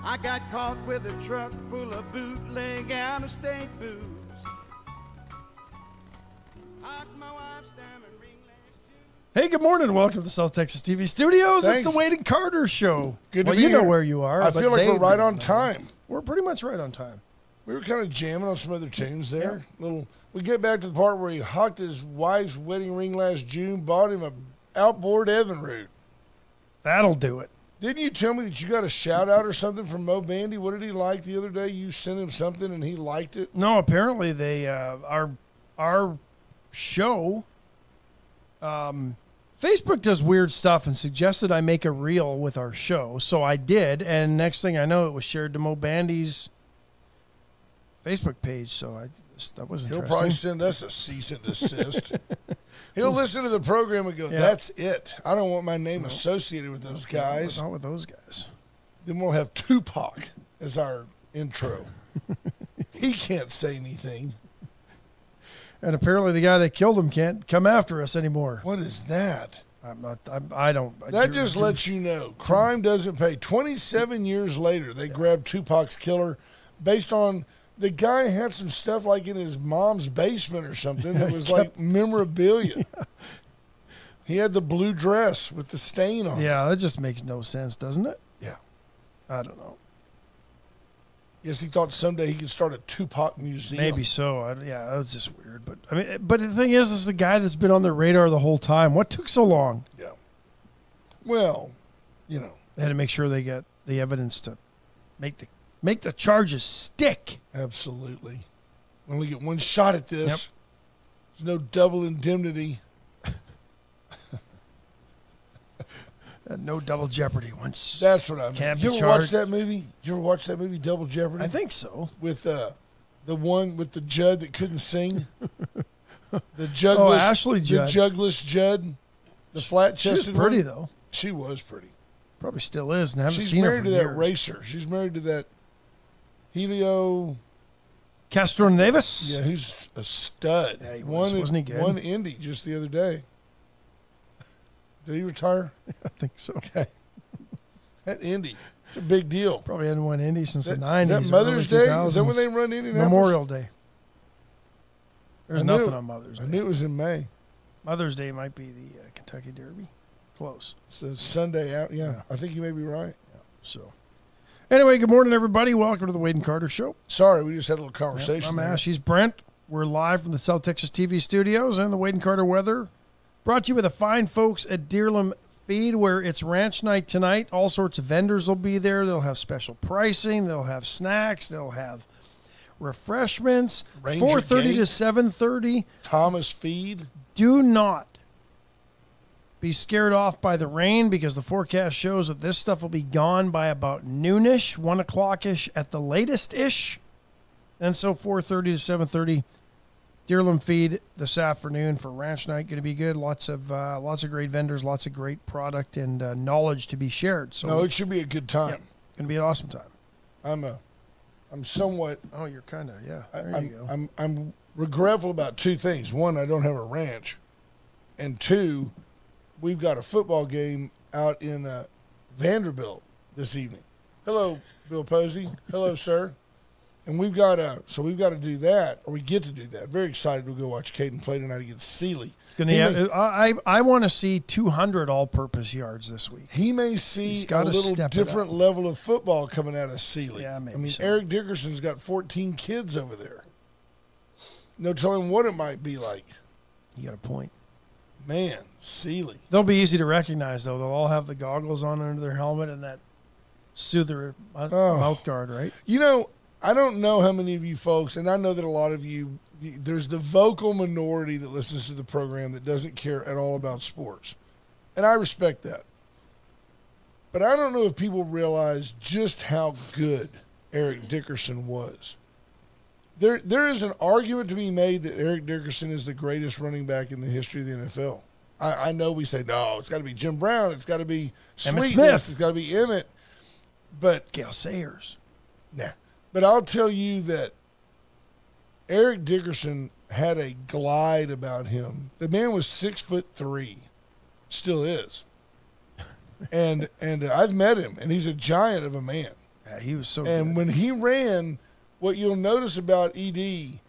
I got caught with a truck full of bootleg out-of-state booze. My wife's diamond ring last June. Hey, good morning. Welcome to South Texas TV Studios. Thanks. It's the Wade and Carter Show. Good to well, be you know here. where you are. I but feel like Dave we're right doesn't on know. time. We're pretty much right on time. We were kind of jamming on some other tunes there. We get back to the part where he hocked his wife's wedding ring last June, bought him a outboard Evinrude. That'll do it. Didn't you tell me that you got a shout out or something from Mo Bandy? What did he like the other day? You sent him something and he liked it. No, apparently they our show. Facebook does weird stuff and suggested I make a reel with our show, so I did. And next thing I know, it was shared to Mo Bandy's Facebook page. So that was interesting. He'll probably send us a cease and desist. He'll listen to the program and go, "That's it. I don't want my name associated with those guys." Not with those guys. Then we'll have Tupac as our intro. He can't say anything. And apparently the guy that killed him can't come after us anymore. What is that? I don't. That just lets you know crime doesn't pay. 27 years later, they grabbed Tupac's killer based on the guy had some stuff like in his mom's basement or something that was like memorabilia. Yeah. He had the blue dress with the stain on it. Yeah, that just makes no sense, doesn't it? Yeah. I don't know. Yes, he thought someday he could start a Tupac museum. Maybe so. That was just weird. But I mean, but the thing is, this is a guy that's been on the radar the whole time. What took so long? Yeah. Well, you know, they had to make sure they got the evidence to make the charges stick. Absolutely. We only get one shot at this. There's no double indemnity. No double jeopardy. Once that's what I mean. Did you ever watch that movie? Did you ever watch that movie, Double Jeopardy? I think so. With the one with the Judd that couldn't sing. The jugless, Ashley Judd. The jugless Judd. The flat-chested She was pretty, one. though. She was pretty. Probably still is, and I haven't She's seen her married for to years. that racer. She's married to that Helio Castro Nevis. Yeah, who's a stud. Yeah, he was. Wasn't he good? Won Indy just the other day. Did he retire? I think so. Okay. That Indy. It's a big deal. Probably hadn't won Indy since the 90s. Is that Mother's Day? Is that when they run Indianapolis? Memorial Day. There's nothing on Mother's Day. I knew it was in May. Mother's Day might be the Kentucky Derby. Close. It's a Sunday out. Yeah, I think you may be right. Yeah. So, anyway, good morning, everybody. Welcome to the Wade and Carter Show. Sorry, we just had a little conversation. I'm Ash. He's Brent. We're live from the South Texas TV studios and the Wade and Carter weather. Brought to you by the fine folks at Deerlam Feed, where it's ranch night tonight. All sorts of vendors will be there. They'll have special pricing. They'll have snacks. They'll have refreshments. Ranger 4:30 Gate. to 7:30. Thomas Feed. Do not be scared off by the rain, because the forecast shows that this stuff will be gone by about noonish, 1 o'clock-ish at the latest-ish. And so 4:30 to 7:30. Deerlam Feed this afternoon for ranch night. Going to be good. Lots of great vendors, lots of great product and knowledge to be shared. So No, it should be a good time. Going to be an awesome time. I'm somewhat. Oh, you're kind of There you go. I'm regretful about two things. One, I don't have a ranch, and two, we've got a football game out in Vanderbilt this evening. Hello, Bill Posey. Hello, sir. And we've got to do that, or we get to do that. Very excited to go watch Caden play tonight against Sealy. I want to see 200 all-purpose yards this week. He may see a little different level of football coming out of Sealy. Yeah, maybe I mean, so. Eric Dickerson's got 14 kids over there. No telling what it might be like. You got a point. Man, Sealy. They'll be easy to recognize, though. They'll all have the goggles on under their helmet and that soother mouth guard, right? You know, I don't know how many of you folks, and I know that a lot of you, there's the vocal minority that listens to the program that doesn't care at all about sports. And I respect that. But I don't know if people realize just how good Eric Dickerson was. There is an argument to be made that Eric Dickerson is the greatest running back in the history of the NFL. I know we say, no, it's got to be Jim Brown. It's got to be Emmett Sweetness. Smith. It's got to be Emmett. But Gale Sayers. nah. But I'll tell you that Eric Dickerson had a glide about him. The man was 6'3", still is, and I've met him, and he's a giant of a man. Yeah, he was so And good. when he ran, what you'll notice about ED,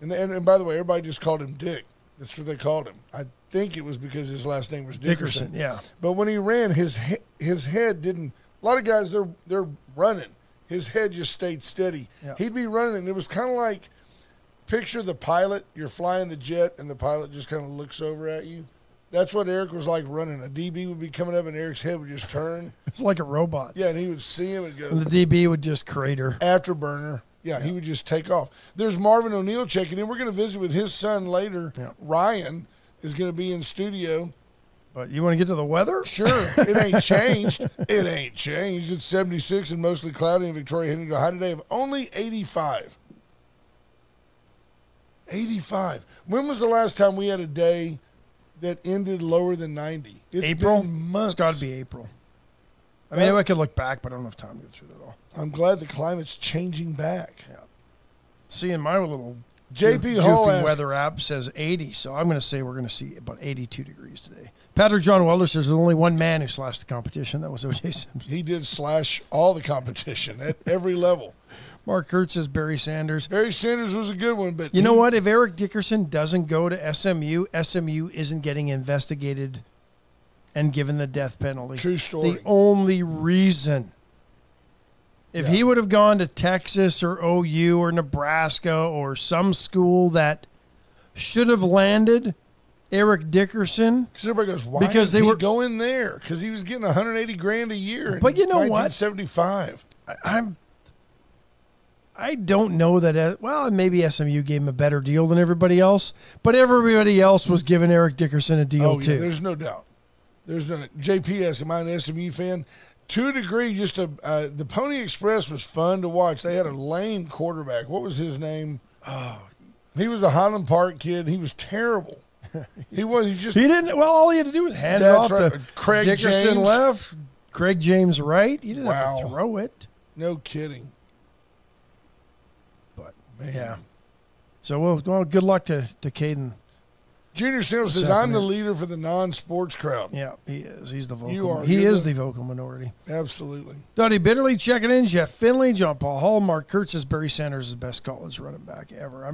and by the way, everybody just called him Dick. That's what they called him. I think it was because his last name was Dickerson. Yeah. But when he ran, his head didn't. A lot of guys, they're running. His head just stayed steady. Yeah. He'd be running, and it was kind of like, picture the pilot. You're flying the jet, and the pilot just kind of looks over at you. That's what Eric was like running. A DB would be coming up, and Eric's head would just turn. It's like a robot. Yeah, and he would see him and go. And the DB would just crater. Afterburner. Yeah, he would just take off. There's Marvin O'Neill checking in. We're going to visit with his son later. Yeah. Ryan is going to be in studio. But you want to get to the weather? Sure. It ain't changed. It ain't changed. It's 76 and mostly cloudy in Victoria, heading to a high today of only 85. 85. When was the last time we had a day that ended lower than 90? It's April? been months. It's got to be April. I mean, I could look back, but I don't have time to go through that all. I'm glad the climate's changing back. Yeah. Seeing my little JP Hall goofy asked, weather app says 80, so I'm going to say we're going to see about 82 degrees today. Patrick John Welder says there's only one man who slashed the competition. That was O.J. Simpson. he did slash all the competition at every level. Mark Kurtz says Barry Sanders. Barry Sanders was a good one, but You know what? If Eric Dickerson doesn't go to SMU, SMU isn't getting investigated and given the death penalty. True story. The only reason. If he would have gone to Texas or OU or Nebraska or some school that should have landed Eric Dickerson. Because everybody goes, why Because is they he were going there? Because he was getting $180,000 a year. But you know what? 1975. I don't know that. Well, maybe SMU gave him a better deal than everybody else, but everybody else was giving Eric Dickerson a deal too. Yeah, there's no doubt. There's no. JP asked, am I an SMU fan? To a degree, the Pony Express was fun to watch. They had a lame quarterback. What was his name? Oh, he was a Highland Park kid. He was terrible. He was. He didn't. Well, all he had to do was hand it off to Craig Dickerson James. left, Craig James right. You didn't have to Wow. throw it. No kidding. But Man. yeah. So well, good luck to Caden. Junior Snell says, I'm the leader for the non-sports crowd. Yeah, he is. He's the vocal. You are. He You're is the vocal minority. Absolutely. Duddy Bitterly checking in. Jeff Finley, John Paul Hall, Mark Kurtz says Barry Sanders is the best college running back ever.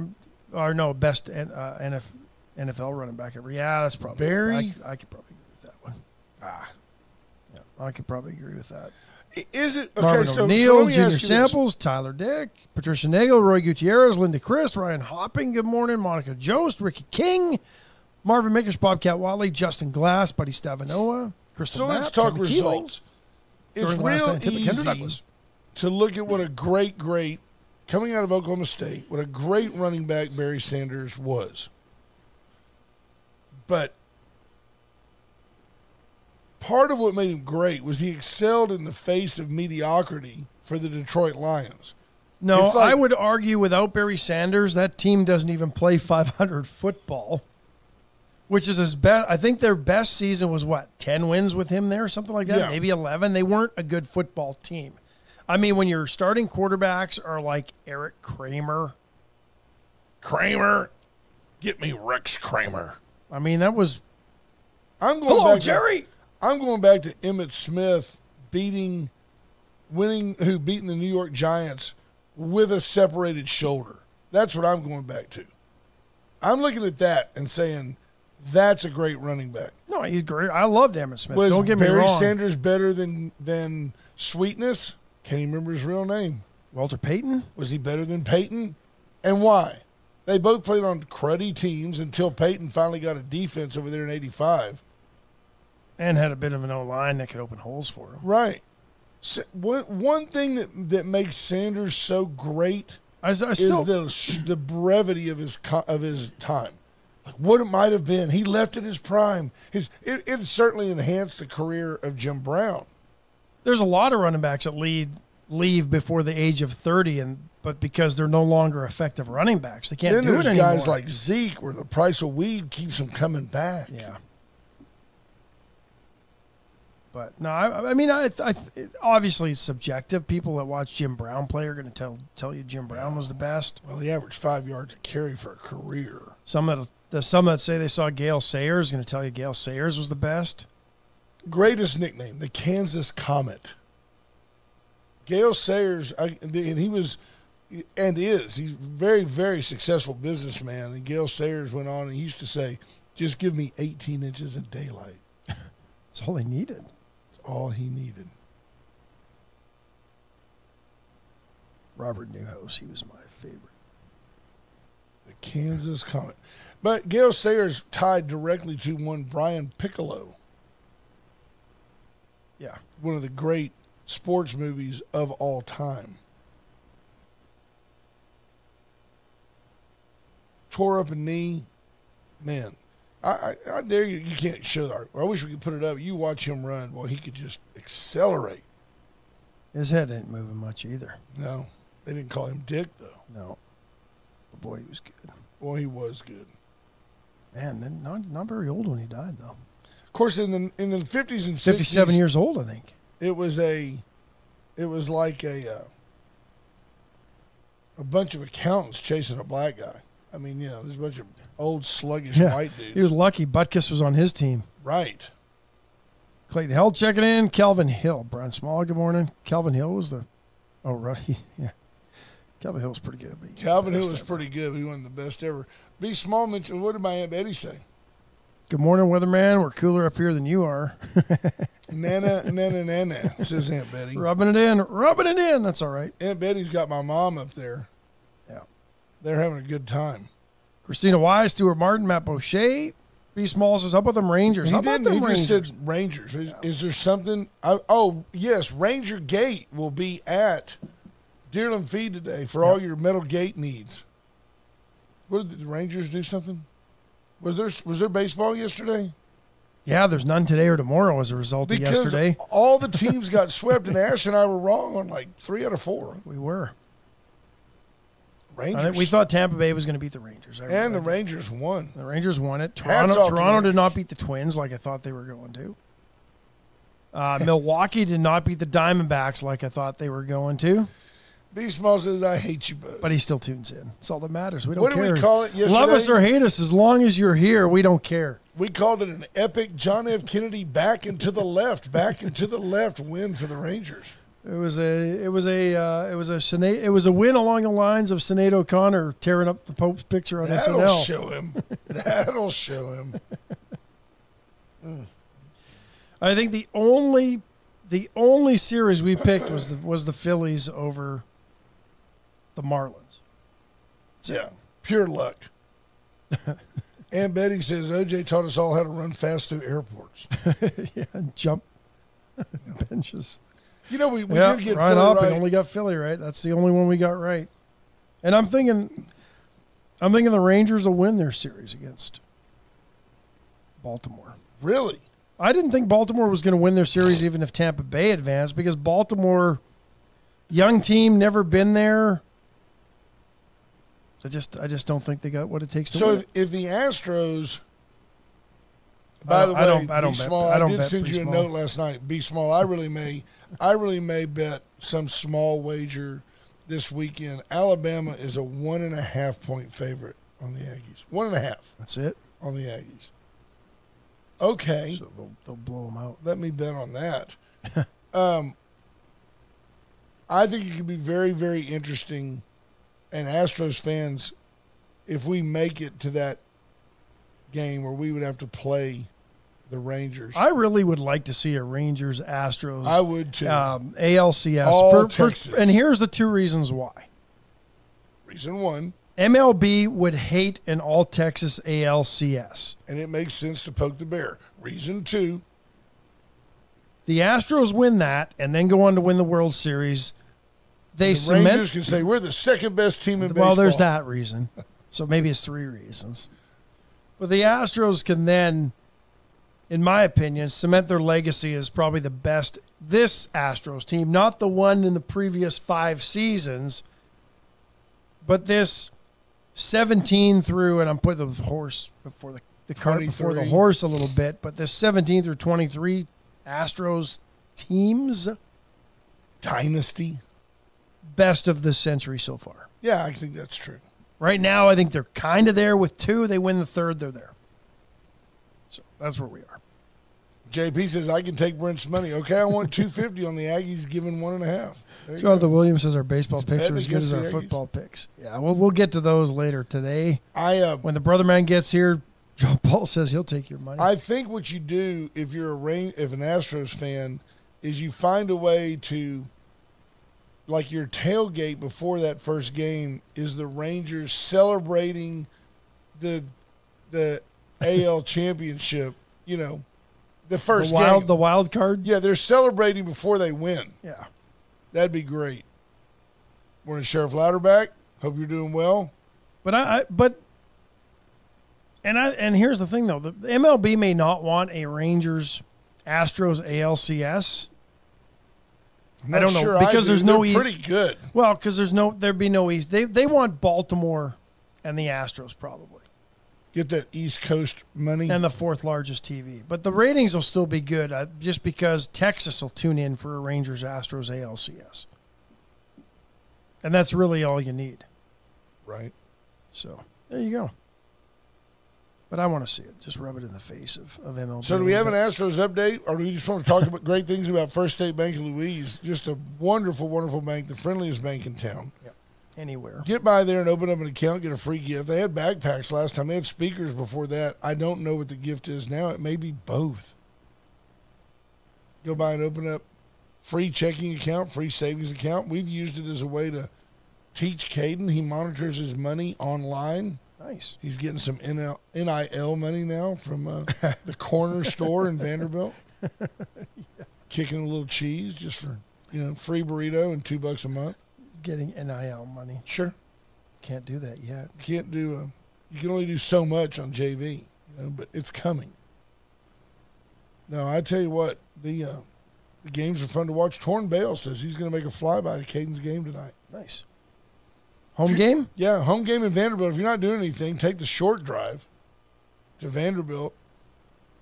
Best NFL running back ever. Yeah, that's probably Barry. I could probably agree with that one. Yeah, I could probably agree with that. Is it okay? Marvin So O'Neill, let me Junior ask you Samples, Tyler Dick, Patricia Nagel, Roy Gutierrez, Linda Christ, Ryan Hopping. Good morning, Monica Jost, Ricky King, Marvin Mickers, Bobcat Watley, Justin Glass, Buddy Stavanoa, Crystal. So let's Mapp, talk Timmy results. Keeling. It's During last real night, Kendra easy Douglas. to look at what a great coming out of Oklahoma State, what a great running back Barry Sanders was. But part of what made him great was he excelled in the face of mediocrity for the Detroit Lions. No, It's like- I would argue without Barry Sanders, that team doesn't even play 500 football, which is his best. I think their best season was 10 wins with him there, something like that, Yeah. maybe 11. They weren't a good football team. I mean, when your starting quarterbacks are like Eric Kramer, Get me Rex Kramer. I mean, that was I'm going hello, back Jerry. I'm going back to Emmitt Smith beating the New York Giants with a separated shoulder. That's what I'm going back to. I'm looking at that and saying that's a great running back. No, he's great. I loved Emmitt Smith. Was Don't get me Barry wrong. Sanders better than Sweetness? Can't even remember his real name. Walter Payton? Was he better than Peyton? And why? They both played on cruddy teams until Peyton finally got a defense over there in 85. And had a bit of an O-line that could open holes for him. Right. So one thing that makes Sanders so great is the brevity of his time. Like what it might have been. He left at his prime. It certainly enhanced the career of Jim Brown. There's a lot of running backs that leave before the age of 30, but because they're no longer effective running backs, they can't Then do it there's anymore. guys like Zeke where the price of weed keeps him coming back. Yeah. But no, I mean, obviously it's subjective. People that watch Jim Brown play are going to tell you Jim Brown was the best. Well, he averaged 5 yards a carry for a career. Some that say they saw Gale Sayers going to tell you Gale Sayers was the best. Greatest nickname, the Kansas Comet. Gale Sayers, and he was and is, he's a very, very successful businessman. And Gale Sayers went on and he used to say, just give me 18 inches of daylight. That's all he needed. That's all he needed. Robert Newhouse, he was my favorite. The Kansas Comet. But Gale Sayers tied directly to one Brian Piccolo. Yeah. One of the great sports movies of all time. Tore up a knee. Man, I dare you. You can't show that. I wish we could put it up. You watch him run. Well, he could just accelerate. His head ain't moving much either. No, they didn't call him Dick, though. No. But boy, he was good. Boy, he was good. Man, not very old when he died, though. Of course, in the 50s and 60s. 57 years old, I think. It was like a bunch of accountants chasing a black guy. I mean, there's a bunch of old sluggish white dudes. He was lucky. Butkus was on his team. Right. Clayton Hill checking in. Calvin Hill. Brian Small, good morning. Calvin Hill was right. Yeah. Calvin Hill was pretty good. Calvin Hill was pretty good, but he wasn't the best ever. B. Small mentioned, what did my Aunt Betty say? Good morning, weatherman. We're cooler up here than you are. Nana, says Aunt Betty. Rubbing it in. That's all right. Aunt Betty's got my mom up there. Yeah. They're having a good time. Christina Wise, Stuart Martin, Matt Boucher. B. Small says, how about them Rangers? How about them Rangers? He just said Rangers. Is there something? Yes, Ranger Gate will be at Deerland Feed today for all your metal gate needs. What did the Rangers do something? Was there baseball yesterday? Yeah, there's none today or tomorrow as a result of yesterday. All the teams got swept, and Ash and I were wrong on like 3 out of 4. We were. Rangers. We thought Tampa Bay was going to beat the Rangers. And the Rangers won. The Rangers won it. Toronto did not beat the Twins like I thought they were going to. Milwaukee did not beat the Diamondbacks like I thought they were going to. B. Small says, I hate you both. But he still tunes in. That's all that matters. We don't care. What did we call it yesterday? Love us or hate us, as long as you're here, we don't care. We called it an epic John F. Kennedy back and to the left win for the Rangers. It was a win along the lines of Sinead O'Connor tearing up the Pope's picture on SNL. That'll show him. I think the only series we picked was the Phillies over the Marlins. Yeah, pure luck. Aunt Betty says OJ taught us all how to run fast through airports. Yeah, and jump benches. We did get Ryan Philly Hopping right. only got Philly right. That's the only one we got right. And I'm thinking the Rangers will win their series against Baltimore. Really? I didn't think Baltimore was going to win their series even if Tampa Bay advanced, because Baltimore, young team, never been there. I just don't think they got what it takes to win. So if the Astros, by the way, I did send you a note last night. Be Small. I really may bet some small wager this weekend. Alabama is a 1.5 point favorite on the Aggies. 1.5. That's it on the Aggies. Okay. So they'll blow them out. Let me bet on that. I think it could be very, very interesting. And Astros fans, if we make it to that game where we would have to play the Rangers. I really would like to see a Rangers-Astros. I would too. ALCS. All Texas. And here's the 2 reasons why. Reason 1. MLB would hate an all-Texas ALCS. And it makes sense to poke the bear. Reason 2. The Astros win that and then go on to win the World Series. The Rangers can say, we're the second best team in baseball. Well, there's that reason. So maybe it's 3 reasons. But the Astros can then, in my opinion, cement their legacy as probably the best. This Astros team, not the one in the previous 5 seasons, but this 17 through, and I'm putting the horse before the cart before the horse a little bit, but this 17 through 23 Astros teams. Dynasty. Best of the century so far. Yeah, I think that's true. Right now, I think they're kind of there with 2. They win the 3rd, they're there. So that's where we are. JP says, I can take Brent's money. Okay, I want $250 on the Aggies giving 1.5. Jonathan Williams says our baseball picks betting are as good as against our the Aggies. football picks. Yeah, we'll get to those later today. When the brother man gets here, Joe Paul says he'll take your money. I think what you do if you're if an Astros fan is you find a way to, like your tailgate before that first game is the Rangers celebrating the AL championship, the first game. The wild card? Yeah, they're celebrating before they win. Yeah. That'd be great. Morning, Sheriff Louderback. Hope you're doing well. And here's the thing though, the MLB may not want a Rangers Astros ALCS. I don't know because there's no They're pretty good. Well, because there'd be no East. They want Baltimore and the Astros probably. Get that East Coast money. And the fourth largest TV. But the ratings will still be good just because Texas will tune in for a Rangers Astros ALCS. And that's really all you need. Right. So there you go. But I want to see it. Just rub it in the face of MLB. So do we have an Astros update, or do we just want to talk about great things about First State Bank of Louise? Just a wonderful, wonderful bank, the friendliest bank in town. Yep. Anywhere. Get by there and open up an account, get a free gift. They had backpacks last time. They had speakers before that. I don't know what the gift is now. It may be both. Go by and open up free checking account, free savings account. We've used it as a way to teach Caden. He monitors his money online. Nice. He's getting some NIL money now from the corner store in Vanderbilt. Yeah. Kicking a little cheese just for, free burrito and $2 a month. Getting NIL money. Sure. Can't do that yet. Can't do you can only do so much on JV, but it's coming. No, I tell you what, the games are fun to watch. Torn Bale says he's going to make a flyby to Caden's game tonight. Nice. Home game? Yeah, home game in Vanderbilt. If you're not doing anything, take the short drive to Vanderbilt.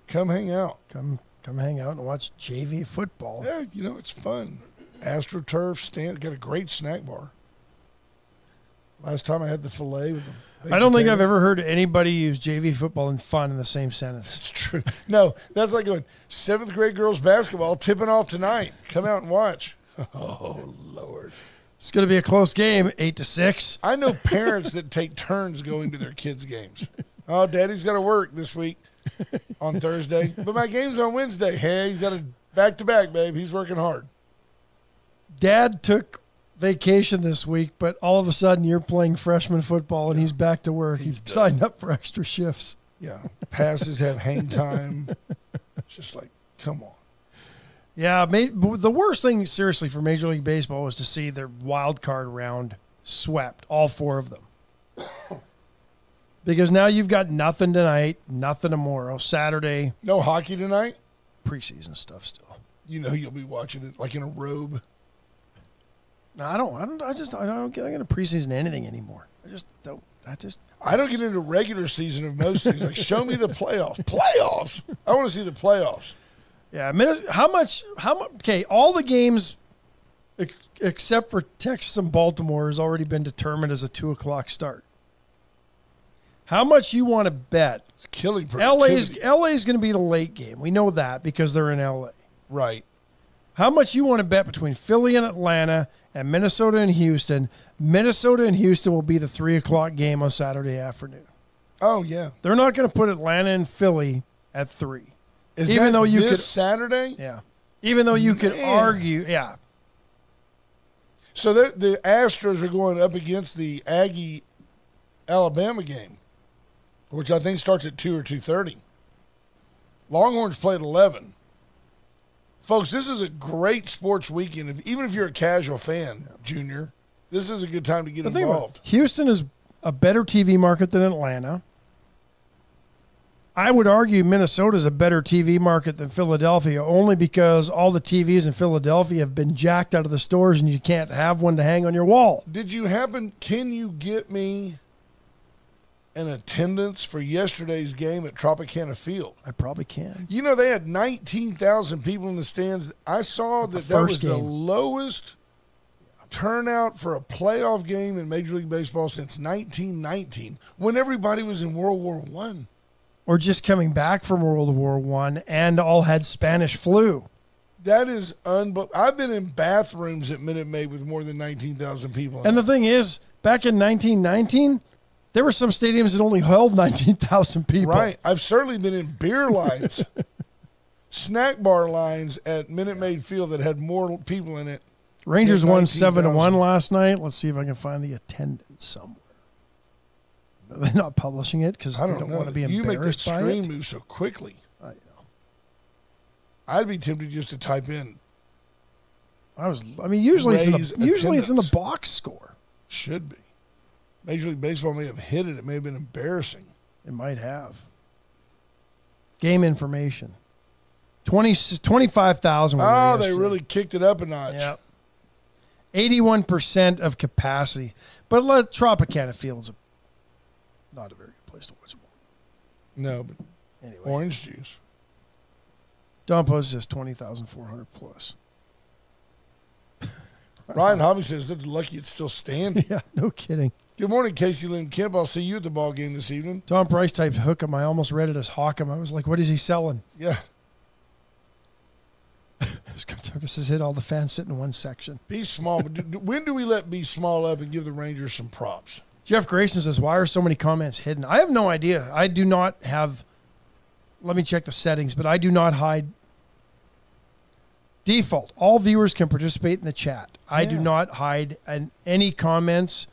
Come hang out. Come hang out and watch JV football. Yeah, it's fun. AstroTurf stand got a great snack bar. Last time I had the filet with them. I don't think I've ever heard anybody use JV football and fun in the same sentence. It's true. No, that's like going 7th grade girls basketball tipping off tonight. Come out and watch. Oh, Lord. It's going to be a close game, 8-6. I know parents that take turns going to their kids' games. Oh, Daddy's got to work this week on Thursday, but my game's on Wednesday. Hey, he's got a back-to-back, babe. He's working hard. Dad took vacation this week, but all of a sudden you're playing freshman football and he's back to work. He's signed up for extra shifts. Yeah. Passes have hang time. It's just like, come on. Yeah, the worst thing, seriously, for Major League Baseball was to see their wild card round swept, all 4 of them. Because now you've got nothing tonight, nothing tomorrow, Saturday. No hockey tonight? Preseason stuff still. You'll be watching it like in a robe. No, I don't get into preseason anything anymore. I don't get into regular season of most things. Like, show me the playoffs. Playoffs? I want to see the playoffs. Yeah, how much, okay, all the games except for Texas and Baltimore has already been determined as a 2:00 start. How much you want to bet? It's killing productivity. LA's going to be the late game. We know that because they're in LA. Right. How much you want to bet between Philly and Atlanta and Minnesota and Houston? Minnesota and Houston will be the 3:00 game on Saturday afternoon. Oh, yeah. They're not going to put Atlanta and Philly at 3. Is even that though you this Saturday? Yeah. Even though you could argue, yeah. So the Astros are going up against the Aggie-Alabama game, which I think starts at 2 or 2:30. Longhorns play at 11. Folks, this is a great sports weekend. Even if you're a casual fan, Junior, this is a good time to get involved. Houston is a better TV market than Atlanta. I would argue Minnesota is a better TV market than Philadelphia, only because all the TVs in Philadelphia have been jacked out of the stores and you can't have one to hang on your wall. Can you get me an attendance for yesterday's game at Tropicana Field? I probably can. They had 19,000 people in the stands. I saw that was the lowest turnout for a playoff game in Major League Baseball since 1919, when everybody was in World War I. or just coming back from World War I and all had Spanish flu. That is unbelievable. I've been in bathrooms at Minute Maid with more than 19,000 people. And the thing is, back in 1919, there were some stadiums that only held 19,000 people. Right. I've certainly been in beer lines, snack bar lines at Minute Maid Field that had more people in it. Rangers won 7-1 last night. Let's see if I can find the attendance somewhere. They're not publishing it because they don't want to be embarrassed by it. You make that screen move so quickly. I know. I'd be tempted just to type in. Usually it's in the box score. Should be. Major League Baseball may have hit it. It may have been embarrassing. It might have. Game information. 25,000. Oh, they really kicked it up a notch. Yep. 81% of capacity. But Tropicana Field's not a very good place to watch ball. No, but anyway. Orange juice. Don Post says 20,400 plus. Ryan Hobby says they're lucky it's still standing. Yeah, no kidding. Good morning, Casey Lynn Kemp. I'll see you at the ball game this evening. Tom Price typed Hookem. I almost read it as Hawkem. I was like, what is he selling? Yeah. Skartokas has hit all the fans sit in one section. Be small. When do we let Be Small up and give the Rangers some props? Jeff Grayson says, why are so many comments hidden? I have no idea. I do not have, let me check the settings, but I do not hide. Default, all viewers can participate in the chat. I do not hide any comments.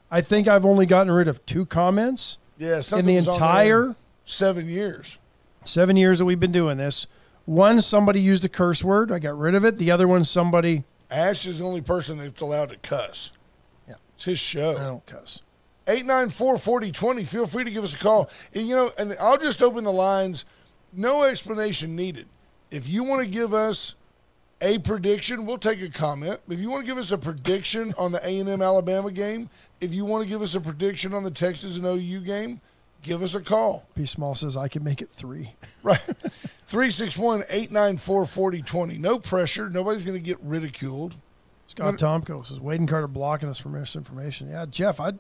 I think I've only gotten rid of 2 comments in the entire 7 years. 7 years that we've been doing this. One, somebody used a curse word. I got rid of it. The other one, somebody. Ash is the only person that's allowed to cuss. Yeah. It's his show. I don't cuss. 894-4020. Feel free to give us a call. And I'll just open the lines. No explanation needed. If you want to give us a prediction, we'll take a comment. If you want to give us a prediction on the A&M Alabama game, if you want to give us a prediction on the Texas and OU game, give us a call. P. Small says I can make it 3. Right. 361-894-4020. No pressure. Nobody's going to get ridiculed. Scott Tomko says Wade and Carter blocking us for misinformation. Yeah, Jeff, I'd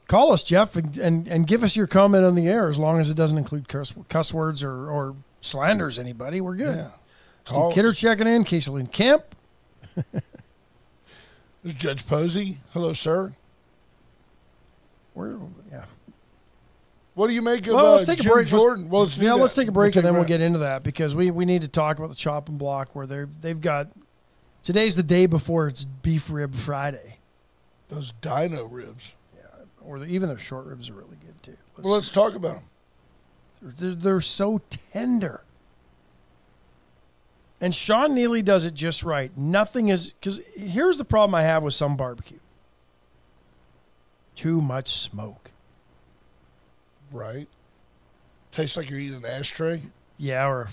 call us, Jeff, and give us your comment on the air as long as it doesn't include cuss words or slanders anybody. We're good. Yeah. Steve Kidder checking in. Casey Lynn Kemp. There's Judge Posey. Hello, sir. Yeah. What do you make of let's take Jim a break. Jordan? Let's take a break and then we'll get into that because we need to talk about the chop and block where they've got today's the day before it's Beef Rib Friday. Those dino ribs. Yeah, or even their short ribs are really good too. Let's talk about them. They're so tender. And Sean Neely does it just right. Nothing is because here's the problem I have with some barbecue. Too much smoke. Right. Tastes like you're eating an ashtray. Yeah, or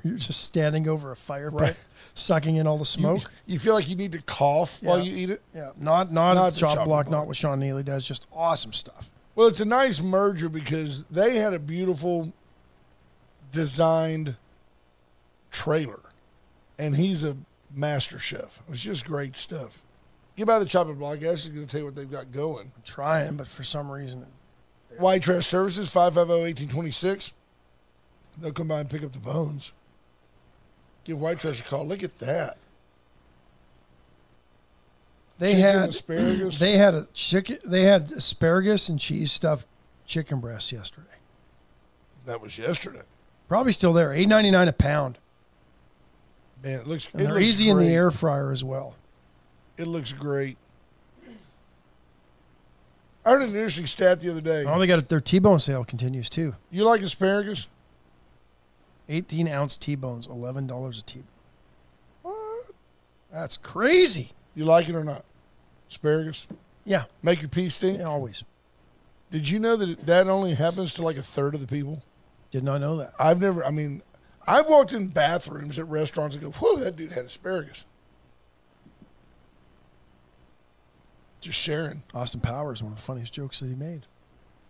you're just standing over a fire pit, sucking in all the smoke. You feel like you need to cough while you eat it. Yeah, not chop block, not what Sean Neely does. Just awesome stuff. Well, it's a nice merger because they had a beautiful designed trailer, and he's a master chef. It's just great stuff. Get by the chop and block. Ash is going to tell you what they've got going. I'm trying, but for some reason. White Trash Services, 550-1826. They'll come by and pick up the bones. Give White Trash a call. Look at that. They had asparagus. They had asparagus and cheese stuffed chicken breasts yesterday. That was yesterday. Probably still there. $8.99 a pound. Man, it looks. They're easy in the air fryer as well. It looks great. I heard an interesting stat the other day. Oh, they got their T-bone sale continues too. You like asparagus? 18-ounce T-bones, $11 a T-bone. What? That's crazy. You like it or not? Asparagus? Yeah. Make your pee stink? Yeah, always. Did you know that only happens to like a third of the people? Did not know that. I've walked in bathrooms at restaurants and go, whoa, that dude had asparagus. Just sharing. Austin Powers, one of the funniest jokes that he made.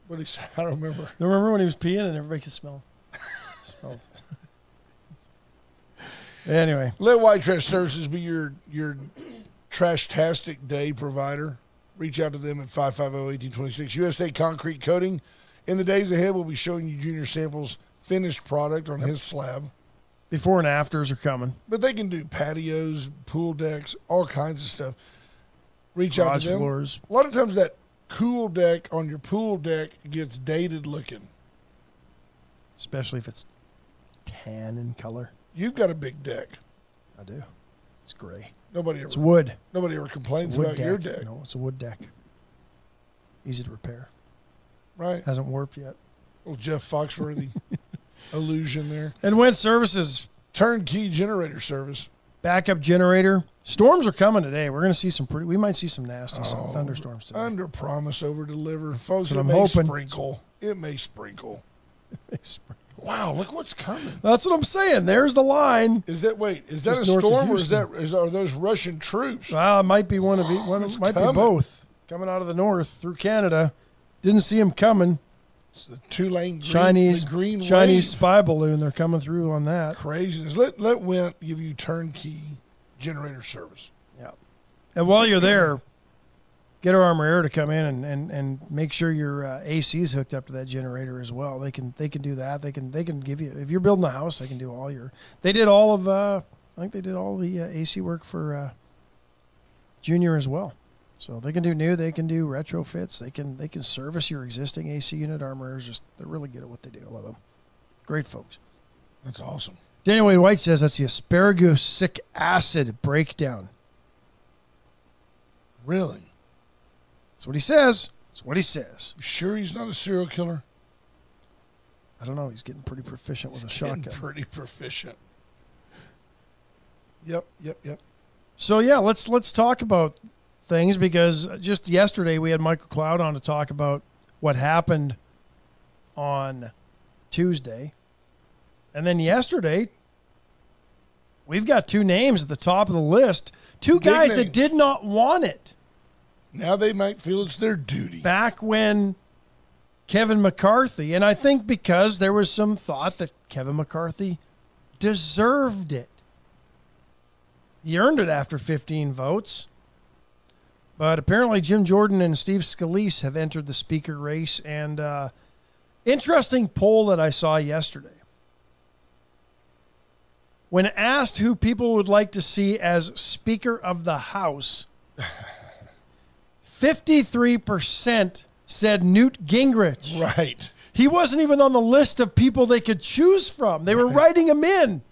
What did he say? I don't remember. You remember when he was peeing and everybody could smell? Anyway. Let White Trash Services be your trash-tastic day provider. reach out to them at 550-1826. USA Concrete Coating. In the days ahead, we'll be showing you Junior Sample's finished product on his slab. Before and afters are coming. But they can do patios, pool decks, all kinds of stuff. Reach out to them. Floors. A lot of times that cool deck on your pool deck gets dated looking. Especially if it's tan in color. You've got a big deck. I do. It's gray. It's wood. Nobody ever complains Wood about deck. your deck. No, it's a wood deck. Easy to repair. Right. Hasn't warped yet. Little Jeff Foxworthy illusion there. And Wentz Services. Turnkey generator service. Backup generator. Storms are coming today. We're going to see we might see some nasty thunderstorms today. Under promise, over deliver. Folks, So it I'm may hoping. sprinkle. It may sprinkle. Wow, look what's coming. That's what I'm saying. There's the line. Is that Just a north of storm or Houston. are those Russian troops? Well, it might be one of It's might coming. be both. Coming out of the north through Canada. Didn't see them coming. It's the two-lane Chinese green Chinese wave. spy balloon. They're coming through on that. Craziness. Let Went give you turnkey generator service. Yeah. And while you're there, get our Armor Air to come in and make sure your AC is hooked up to that generator as well. They can do that. They can give you, if you're building a house, they can do all your. They did all of I think they did all the AC work for Junior as well. So they can do new, they can do retrofits, they can service your existing AC unit. Armor Air is they're really good at what they do. I love them. Great folks. That's awesome. Daniel Wade White says that's the asparagusic acid breakdown. Really? That's what he says. That's what he says. You sure he's not a serial killer? I don't know. He's getting pretty proficient with a Getting shotgun. pretty proficient. Yep. So yeah, let's talk about things, because just yesterday we had Michael Cloud on to talk about what happened on Tuesday, and then yesterday we've got two names at the top of the list. Two Big guys that names. did not want it Now they might feel it's their duty. back when Kevin McCarthy, and I think because there was some thought that Kevin McCarthy deserved it. He earned it after 15 votes. But apparently Jim Jordan and Steve Scalise have entered the speaker race. And interesting poll that I saw yesterday. When asked who people would like to see as Speaker of the House, 53% said Newt Gingrich. Right. He wasn't even on the list of people they could choose from. They were writing him in.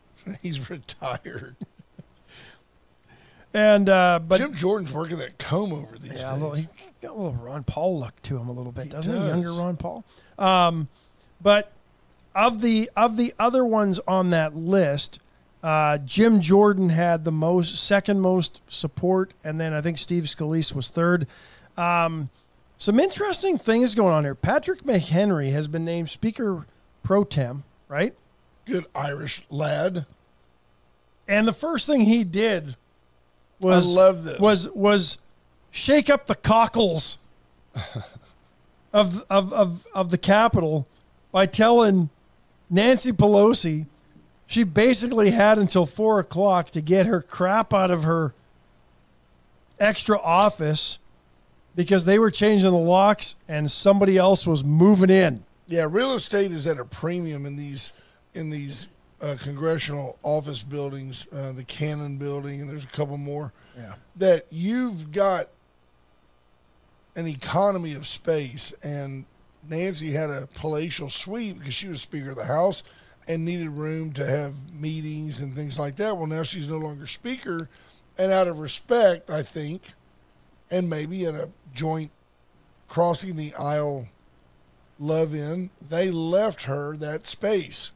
He's retired. And but Jim Jordan's working that comb over these yeah, days. he got a little Ron Paul look to him a little bit, He doesn't he? does. Younger Ron Paul. But of the other ones on that list, Jim Jordan had the second most support, and then I think Steve Scalise was third. Some interesting things going on here. Patrick McHenry has been named Speaker Pro Tem, right? Good Irish lad. And the first thing he did I love this. was shake up the cockles of the Capitol by telling Nancy Pelosi she basically had until 4 o'clock to get her crap out of her extra office because they were changing the locks and somebody else was moving in. Yeah, real estate is at a premium in these congressional office buildings, the Cannon building, and there's a couple more. Yeah. That you've got an economy of space, and Nancy had a palatial suite because she was Speaker of the House and needed room to have meetings and things like that. Well, now she's no longer Speaker, and out of respect, I think, and maybe in a joint crossing the aisle love in, they left her that space.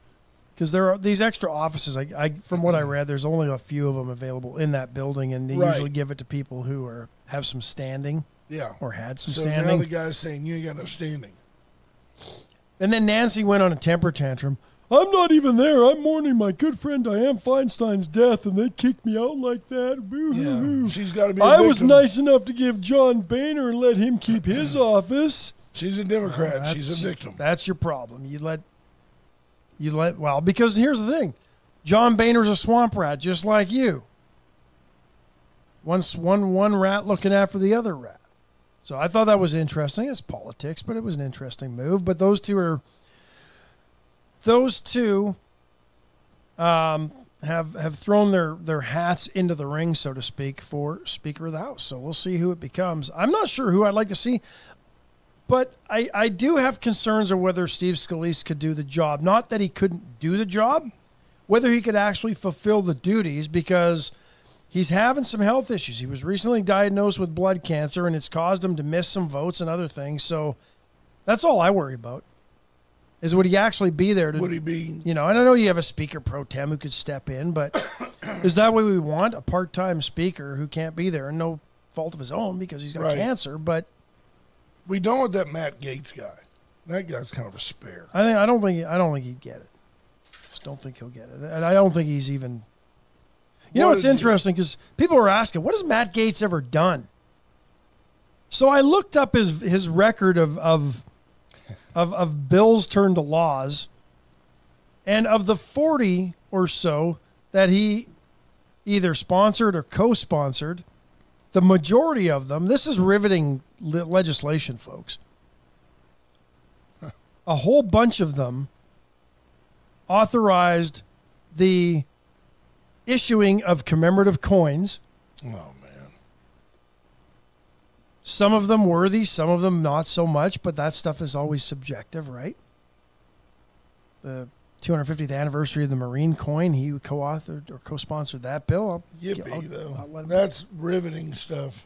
Because there are these extra offices. I from what I read, there's only a few of them available in that building, and they Right. usually give it to people who have some standing Yeah. or had some So now standing. the guy's saying, you ain't got no standing. And then Nancy went on a temper tantrum. I'm not even there. I'm mourning my good friend Dianne Feinstein's death, and they kicked me out like that. Boo-hoo-hoo. Yeah. She's got to be a I victim. was nice enough to give John Boehner and let him keep his office. She's a Democrat. She's a victim. That's your problem. Well, because here's the thing. John Boehner's a swamp rat, just like you. One rat looking after the other rat. So I thought that was interesting. It's politics, but it was an interesting move. But those two have thrown their hats into the ring, so to speak, for Speaker of the House. So we'll see who it becomes. I'm not sure who I'd like to see, but I do have concerns of whether Steve Scalise could do the job. Not that he couldn't do the job, whether he could actually fulfill the duties, because he's having some health issues. He was recently diagnosed with blood cancer, and it's caused him to miss some votes and other things. So that's all I worry about. Is would he actually be there? Would he be? And I know you have a speaker pro tem who could step in, but is that what we want? A part-time speaker who can't be there, and no fault of his own because he's got cancer. But we don't want that Matt Gaetz guy. That guy's kind of a spare. I don't think he'd get it. Just don't think he'll get it, and I don't think he's even. It's interesting because people are asking, what has Matt Gaetz ever done? So I looked up his record of bills turned to laws, and of the 40 or so that he either sponsored or co-sponsored, the majority of them, this is riveting legislation, folks, a whole bunch of them authorized the issuing of commemorative coins. Oh, man. Some of them worthy, some of them not so much, but that stuff is always subjective, right? The 250th anniversary of the Marine coin, he co-authored or co-sponsored that bill. That's riveting stuff.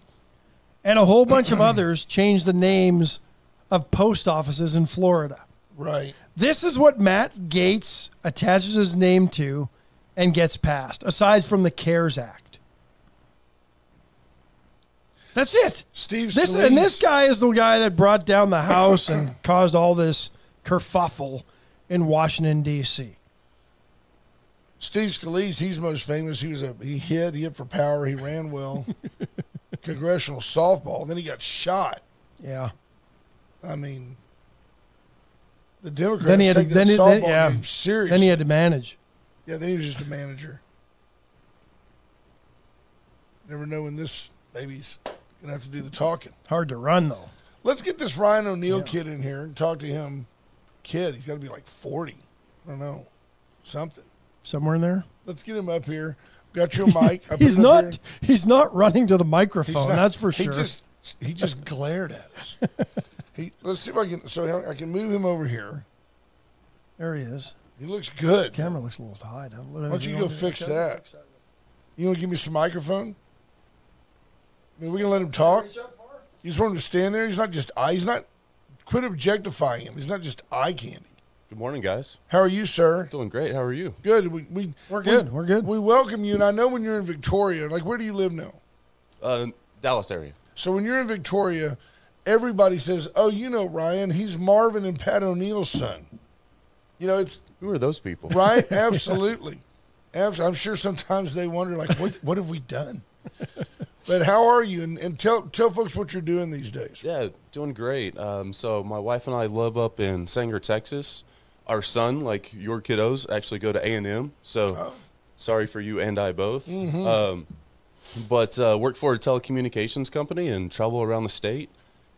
And a whole bunch of others changed the names of post offices in Florida. Right. This is what Matt Gaetz attaches his name to and gets passed, aside from the CARES Act. That's it. This guy is the guy that brought down the House and caused all this kerfuffle in Washington, D.C. Steve Scalise, he's most famous. He hit for power. He ran well. Congressional softball. Then he got shot. Yeah. I mean, the Democrats take that softball game seriously. Then he had to manage. Yeah, then he was just a manager. Never know when this baby's going to have to do the talking. Hard to run, though. Let's get this Ryan O'Neal kid in here and talk to him. He's got to be like 40. I don't know. Something. Somewhere in there? Let's get him up here. Got your mic. He's not running to the microphone, that's for sure. He just glared at us. Let's see if I can. So I can move him over here. There he is. He looks good. The camera looks a little high. Why don't you go fix that? You want to give me some microphone? I mean, we can let him talk. You just want him to stand there. He's not just quit objectifying him. He's not just eye candy. Good morning, guys. How are you, sir? Doing great. How are you? Good. We're good. We're good. We welcome you, and I know when you're in Victoria, like where do you live now? Dallas area. So when you're in Victoria, everybody says, "Oh, Ryan, he's Marvin and Pat O'Neal's son." Who are those people? Right? Absolutely. I'm sure sometimes they wonder, like, what have we done? But how are you? And tell folks what you're doing these days. Yeah, doing great. So my wife and I live up in Sanger, Texas. Our son, like your kiddos, actually go to A&M. So sorry for you and I both. Mm-hmm. But work for a telecommunications company and travel around the state.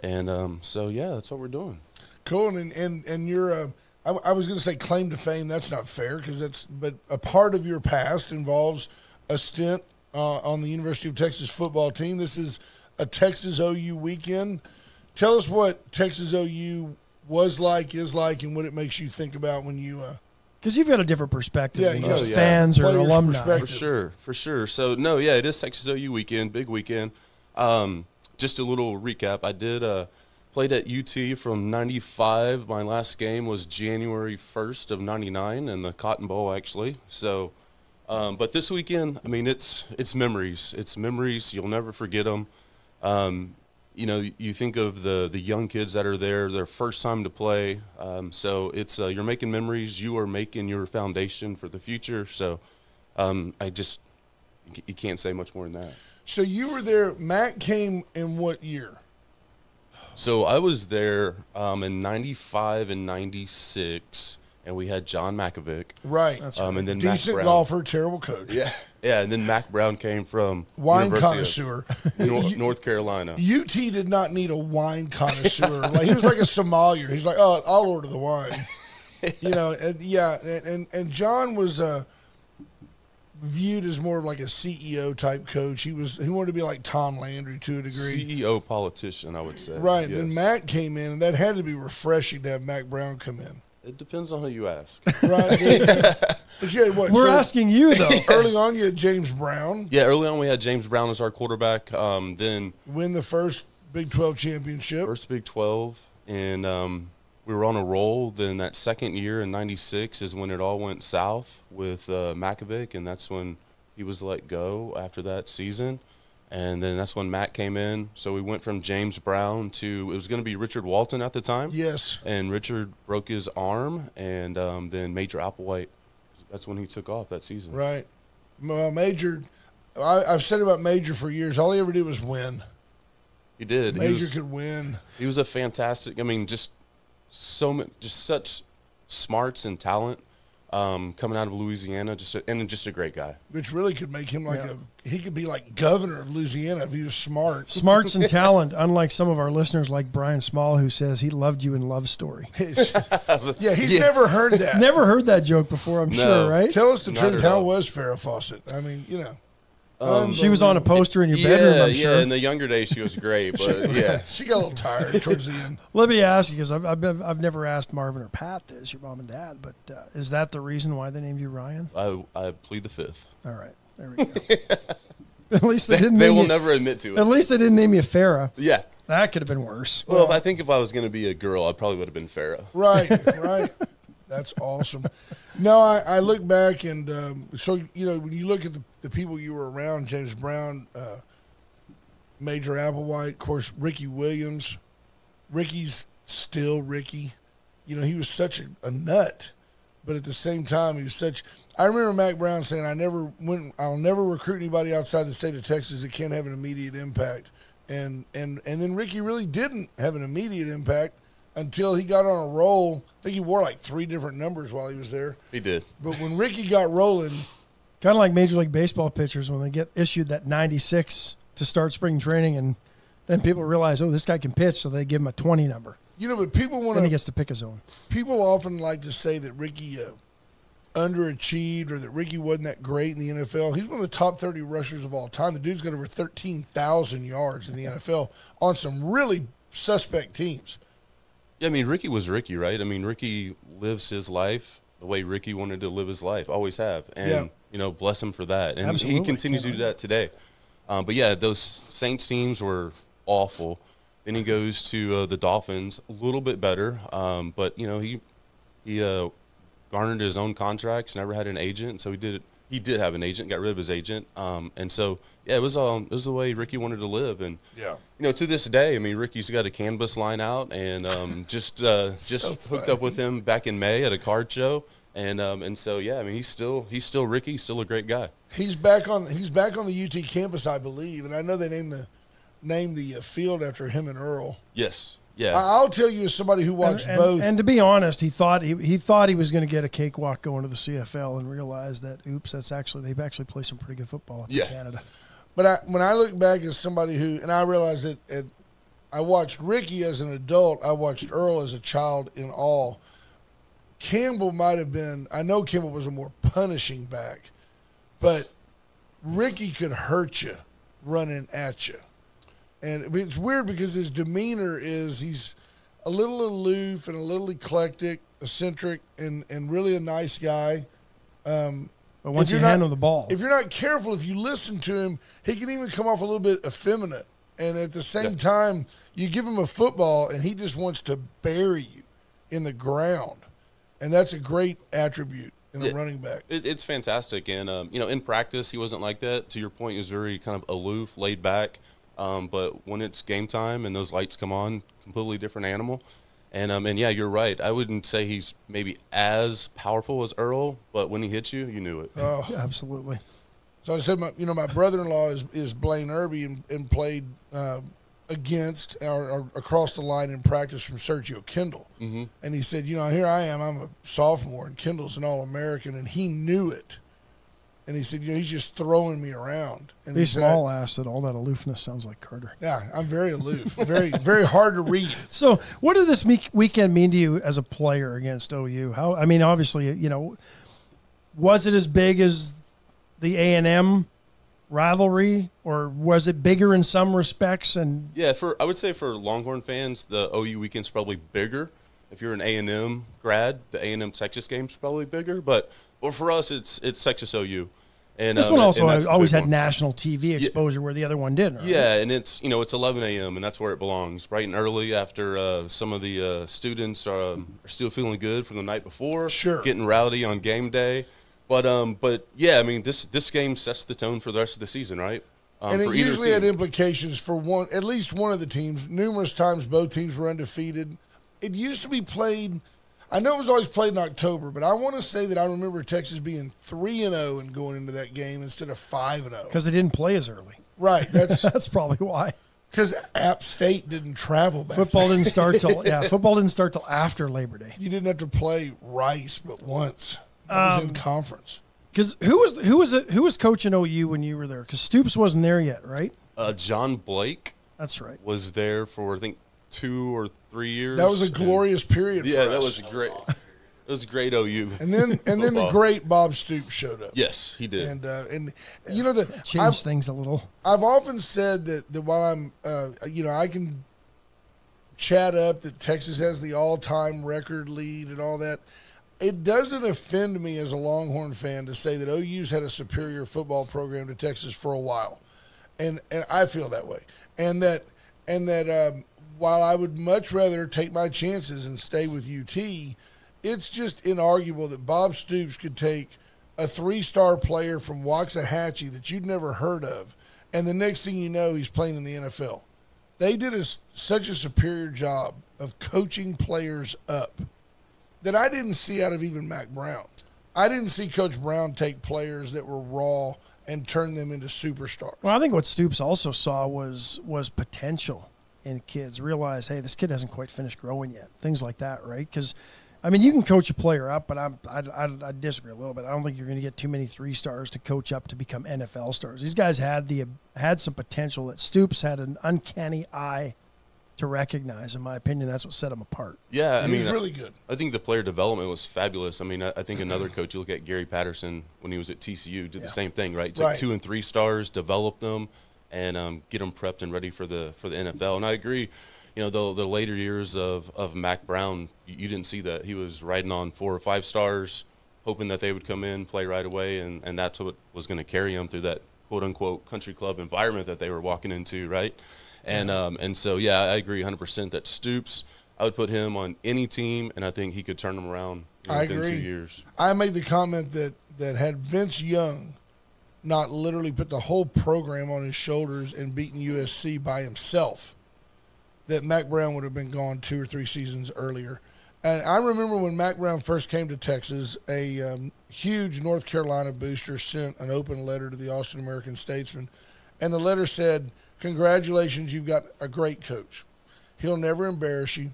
And so, yeah, that's what we're doing. Cool. And you're I was going to say claim to fame. That's not fair but a part of your past involves a stint on the University of Texas football team. This is a Texas OU weekend. Tell us what Texas OU is like, and what it makes you think about when you because you've got a different perspective than most yeah. fans or Players' alumni. For sure. So, no, yeah, it is Texas OU weekend, big weekend. Just a little recap. I did played at UT from 95. My last game was January 1st of 99 in the Cotton Bowl, actually. So, but this weekend, I mean, it's memories. It's memories. You'll never forget them. You think of the young kids that are there, their first time to play. So it's you're making memories. You are making your foundation for the future. So you can't say much more than that. So you were there. Matt came in what year? So I was there in 95 and 96, and we had John Makovic. Right. And then Decent Mac Brown. golfer, terrible coach. Yeah, and then Mac Brown came from Wine University connoisseur. of North Carolina. UT did not need a wine connoisseur. Like he was like a sommelier. He's like, oh, I'll order the wine. And John was viewed as more of like a CEO type coach. He wanted to be like Tom Landry to a degree. CEO politician, I would say. Right. Yes. Then Mac came in, and that had to be refreshing to have Mac Brown come in. It depends on who you ask. Right. But you had what? We're asking you, though. Early on, you had James Brown Yeah, early on we had James Brown as our quarterback. Then win the first Big 12 championship. first Big 12, and we were on a roll. Then that second year in '96 is when it all went south with Makovic, and that's when he was let go after that season. And then that's when Matt came in. So we went from James Brown to, it was going to be Richard Walton at the time. Yes. And Richard broke his arm, and then Major Applewhite, that's when he took off that season. Right. Well, Major, I've said about Major for years. All he ever did was win. He did. Major could win. He was a fantastic, I mean, just such smarts and talent coming out of Louisiana, just a great guy. Which really could make him like he could be like governor of Louisiana if he was smart. Smarts and talent, unlike some of our listeners like Brian Small, who says he loved you in Love Story. He's never heard that. Never heard that joke before, I'm sure, right? Tell us the Not truth. at How all. was Farrah Fawcett? I mean, She was on a poster in your bedroom, I'm sure. Yeah, in the younger days she was great, but yeah. She got a little tired towards the end. Let me ask you, because I've never asked Marvin or Pat this, your mom and dad, but is that the reason why they named you Ryan? I plead the fifth. All right, there we go. At least they didn't. They name will you, never admit to it. At least they didn't name you Farrah. Yeah. That could have been worse. Well, I think if I was going to be a girl, I probably would have been Farrah. Right. That's awesome. No, I look back and so when you look at the people you were around, James Brown, Major Applewhite, of course Ricky Williams. Ricky's still Ricky. He was such a nut, but at the same time he was such. I remember Mac Brown saying, "I'll never recruit anybody outside the state of Texas that can't have an immediate impact." And then Ricky really didn't have an immediate impact until he got on a roll. I think he wore like 3 different numbers while he was there. He did. But when Ricky got rolling, Kind of like Major League Baseball pitchers when they get issued that 96 to start spring training, and then people realize, oh, this guy can pitch, so they give him a 20 number. but people want Then he to. gets to pick his own. People often like to say that Ricky underachieved or that Ricky wasn't that great in the NFL. He's one of the top 30 rushers of all time. The dude's got over 13,000 yards in the NFL on some really suspect teams. Yeah, I mean, Ricky was Ricky, right? I mean, Ricky lives his life the way Ricky wanted to live his life, always have. And, bless him for that. And Absolutely. he continues to do that today. But, yeah, those Saints teams were awful. Then he goes to the Dolphins, a little bit better. But, he garnered his own contracts, never had an agent. So he did have an agent, got rid of his agent. And so, yeah, it was the way Ricky wanted to live. And, to this day, I mean, Ricky's got a canvas line out and just hooked up with him back in May at a card show. And so, yeah, I mean, he's still Ricky, he's still a great guy. He's back on the UT campus, I believe, and I know they named the field after him and Earl. Yes. Yeah. I'll tell you, as somebody who watched both. And to be honest, he thought he was going to get a cakewalk going to the CFL and realized that, oops, they've actually played some pretty good football in Canada. But when I look back as somebody who, and I realized that I watched Ricky as an adult, I watched Earl as a child in awe. Campbell might have been, I know Campbell was a more punishing back, but Ricky could hurt you running at you. And it's weird because his demeanor is he's a little aloof and a little eclectic, eccentric, and really a nice guy. But once you hand him the ball. If you're not careful, if you listen to him, he can even come off a little bit effeminate. And at the same time, you give him a football, and he just wants to bury you in the ground. And that's a great attribute in a running back. It's fantastic. And, in practice, he wasn't like that. To your point, he was very kind of aloof, laid back. But when it's game time and those lights come on, completely different animal. And yeah, you're right. I wouldn't say he's maybe as powerful as Earl, but when he hits you, you knew it. Oh, yeah, absolutely. So I said, my brother-in-law is Blaine Irby and played against or across the line in practice from Sergio Kendall. Mm-hmm. And he said, here I am. I'm a sophomore, and Kendall's an All-American, and he knew it. And he said, he's just throwing me around. And Be small ass that all that aloofness sounds like Carter. Yeah, I'm very aloof, very, very hard to read. So what did this weekend mean to you as a player against OU? Obviously, was it as big as the A&M rivalry, or was it bigger in some respects? And yeah, I would say for Longhorn fans, the OU weekend's probably bigger. If you're an A&M grad, the A&M Texas game's probably bigger. But for us, it's Texas OU. And this one also always had one. National TV exposure, where the other one didn't. Right? Yeah, and it's 11 a.m. and that's where it belongs, bright and early after some of the students are still feeling good from the night before, sure, getting rowdy on game day. But yeah, this game sets the tone for the rest of the season, right? And it usually had implications for at least one of the teams. Numerous times, both teams were undefeated. It used to be played. I know it was always played in October, but I want to say that I remember Texas being 3-0 and going into that game instead of 5-0 because they didn't play as early. Right. That's that's probably why. Because App State didn't travel back. Football didn't start till after Labor Day. You didn't have to play Rice but once. That was in conference. Because who was coaching OU when you were there? Because Stoops wasn't there yet, right? John Blake. That's right. Was there for I think 2 or 3 years. That was a glorious period. Yeah, for that us. was great. It was great OU. And then the great Bob Stoops showed up. Yes, he did. And changed things a little. I've often said that while I'm I can chat up that Texas has the all-time record lead and all that. It doesn't offend me as a Longhorn fan to say that OU's had a superior football program to Texas for a while, and I feel that way. And that while I would much rather take my chances and stay with UT, it's just inarguable that Bob Stoops could take a 3-star player from Waxahachie that you'd never heard of, and the next thing you know, he's playing in the NFL. They did such a superior job of coaching players up that I didn't see out of even Mac Brown. I didn't see Coach Brown take players that were raw and turn them into superstars. Well, I think what Stoops also saw was potential in kids. Realize, hey, this kid hasn't quite finished growing yet. Things like that, right? Because, you can coach a player up, but I disagree a little bit. I don't think you're going to get too many 3-stars to coach up to become NFL stars. These guys had some potential that Stoops had an uncanny eye to recognize. In my opinion, that's what set him apart. Yeah, he was really good. I think the player development was fabulous. I think another coach, you look at Gary Patterson when he was at TCU, did the same thing, right? Took 2 and 3 stars, developed them, and get them prepped and ready for the NFL. And I agree, the later years of Mac Brown, you didn't see that. He was riding on 4 or 5 stars, hoping that they would come in, play right away, and that's what was going to carry him through that quote-unquote country club environment that they were walking into, right? And so, yeah, I agree 100% that Stoops, I would put him on any team, and I think he could turn them around within 2 years. I made the comment that had Vince Young not literally put the whole program on his shoulders and beaten USC by himself, that Mac Brown would have been gone 2 or 3 seasons earlier. And I remember when Mac Brown first came to Texas, a huge North Carolina booster sent an open letter to the Austin American-Statesman, and the letter said, "Congratulations, you've got a great coach. He'll never embarrass you.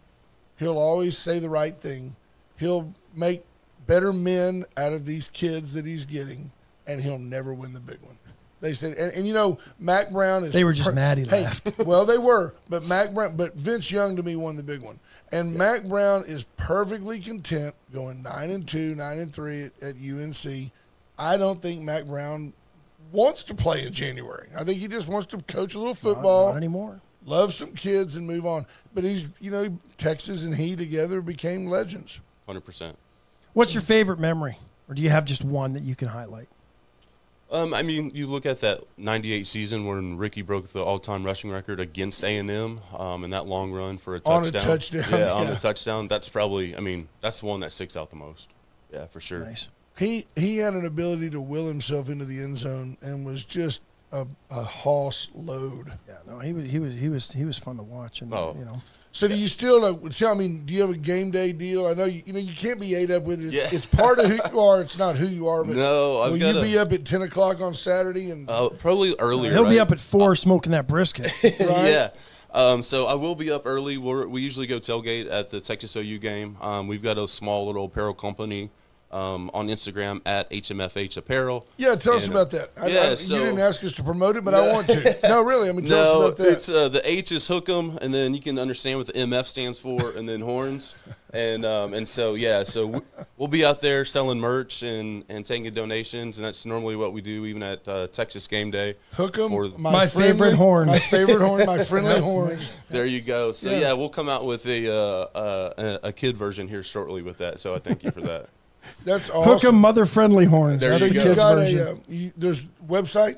He'll always say the right thing. He'll make better men out of these kids that he's getting, and he'll never win the big one." They said, and Mac Brown is. They were just mad he left. Well, they were, but but Vince Young to me won the big one, and Mac Brown is perfectly content going 9-2, 9-3 at UNC. I don't think Mac Brown wants to play in January. I think he just wants to coach a little football. Not anymore. Love some kids and move on. But he's, Texas and he together became legends. 100%. What's your favorite memory? Or do you have just one that you can highlight? You look at that 98 season when Ricky broke the all-time rushing record against A&M in that long run for a touchdown. On a touchdown. Yeah, on the touchdown. That's probably, that's the one that sticks out the most. Yeah, for sure. Nice. He had an ability to will himself into the end zone and was just a hoss load. Yeah, no, he was fun to watch, and So do you still do you have a game day deal? I know you can't be ate up with it. It's part of who you are. It's not who you are. But no, will you be up at 10 o'clock on Saturday and probably earlier? He'll be up at 4 smoking that brisket. Right? Yeah. So I will be up early. We usually go tailgate at the Texas OU game. We've got a small little apparel company on Instagram at HMFH Apparel. Yeah, tell us about that. So, you didn't ask us to promote it, but I want to. No, really. I mean, tell us about that. It's the H is hook 'em, and then you can understand what the MF stands for, and then horns. And so we'll be out there selling merch and taking donations, and that's normally what we do even at Texas game day. Hook 'em, my favorite horn. My favorite horn, my friendly horns. There you go. So yeah, we'll come out with a kid version here shortly with that. So I thank you for that. That's awesome. Hook 'em mother-friendly horns. There That's you the go. kids Got version. there's website.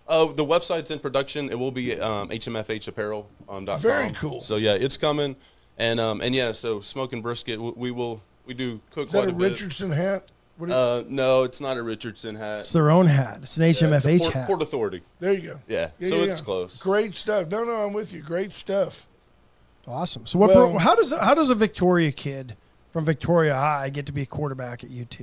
The website's in production. It will be hmfhapparel.com. Very cool. So yeah, it's coming, and yeah, so smoking brisket. We do cook Is that quite a a bit. Richardson hat? No, it's not a Richardson hat. It's their own hat. It's an HMFH Port, hat. Port Authority. There you go. Yeah, so it's close. Great stuff. No, I'm with you. Great stuff. Awesome. So how does a Victoria kid from Victoria High get to be a quarterback at UT?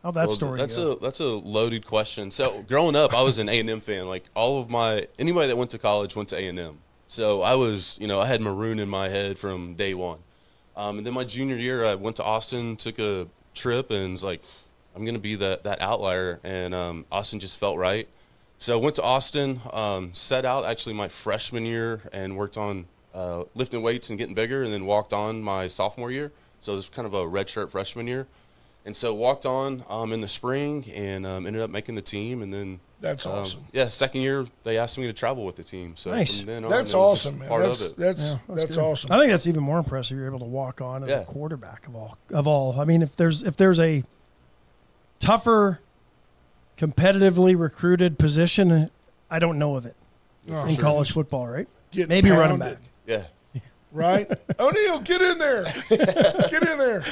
How'd that story go? That's a loaded question. So growing up, I was an A&M fan. Like anybody that went to college went to A&M. So I was, I had Maroon in my head from day one. And then my junior year, I went to Austin, took a trip, and was like, I'm going to be that outlier. And Austin just felt right. So I went to Austin, set out actually my freshman year and worked on lifting weights and getting bigger, and then walked on my sophomore year. So it was kind of a redshirt freshman year. And so walked on in the spring and ended up making the team. And then that's awesome. Yeah, second year they asked me to travel with the team. So nice. From then on, that's it was awesome, man. Part of it. That's awesome. I think that's even more impressive. You're able to walk on as a quarterback of all. I mean, if there's a tougher, competitively recruited position, I don't know of it in college football. Right? Maybe pounded. Running back. Yeah. Right? O'Neal, get in there. Get in there.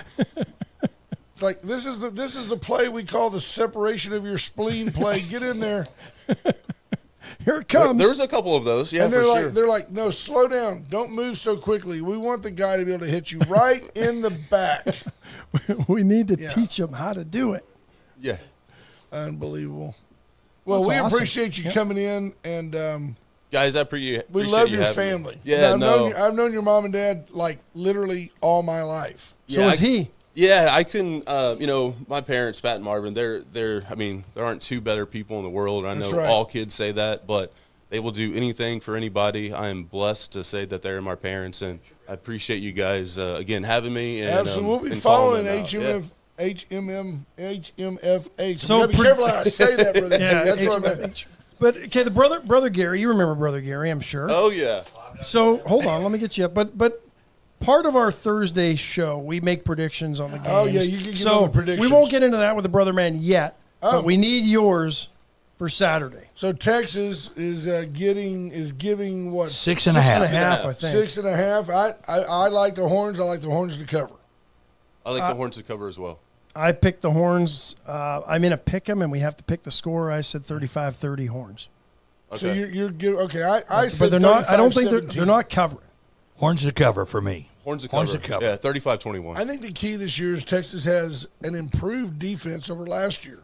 It's like this is the play we call the separation of your spleen play. Get in there. Here it comes. There's a couple of those, yeah, and they're for like, sure. They're like, no, slow down. Don't move so quickly. We want the guy to be able to hit you right in the back. We need to teach them how to do it. Yeah. Unbelievable. Well, That's we awesome. appreciate you coming in, and guys, I appreciate we love you your having me. family. Yeah, Now, I've known your mom and dad like literally all my life. So is he. Yeah, I couldn't. My parents, Pat and Marvin, they're. I mean, there aren't two better people in the world. I know all kids say that, but they will do anything for anybody. I am blessed to say that they're my parents, and I appreciate you guys again having me. And, absolutely, we'll be and following HMFH. So be careful how I say that, brother. That's what I meant. But okay, the brother Gary, you remember Brother Gary, I'm sure. Oh yeah. So hold on, let me get you up. But part of our Thursday show, we make predictions on the games. Oh yeah, you can give so the predictions. We won't get into that with the brother man yet, but we need yours for Saturday. So Texas is giving what 6.5. 6.5, I think. 6.5. I like the Horns. I like the Horns to cover. I like the Horns to cover as well. I picked the Horns. I'm in a pick 'em, and we have to pick the score. I said 35-30 Horns. Okay. So you're good. Okay, I said but they're not. I don't think 35-17. they're not covering. Horns to cover for me. Horns to cover. Yeah, 35-21. I think the key this year is Texas has an improved defense over last year.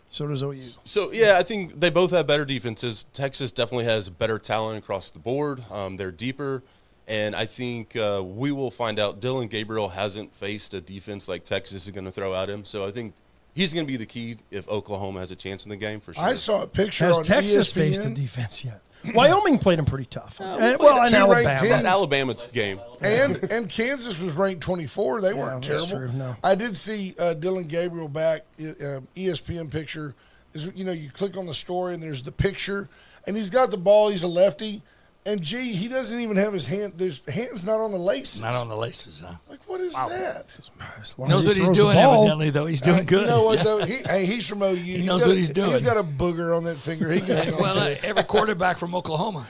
So does OU. So, yeah, I think they both have better defenses. Texas definitely has better talent across the board. They're deeper. And I think we will find out. Dylan Gabriel hasn't faced a defense like Texas is going to throw at him. So I think he's going to be the key if Oklahoma has a chance in the game for sure. I saw a picture Has on Texas ESPN. faced a defense yet? Wyoming played them pretty tough. in Alabama. That Alabama game. And Kansas was ranked 24. They weren't that's terrible. true, no. I did see Dylan Gabriel back, ESPN picture. You click on the story and there's the picture, and he's got the ball. He's a lefty. And, gee, he doesn't even have his hand. His hand's not on the laces. Not on the laces, huh? Like, what is that? He Knows what he's doing, evidently, though. He's doing good. You know what, though? He's from OU. He knows what he's doing. He's got a booger on that finger. He can hang on Well, to it. every quarterback from Oklahoma.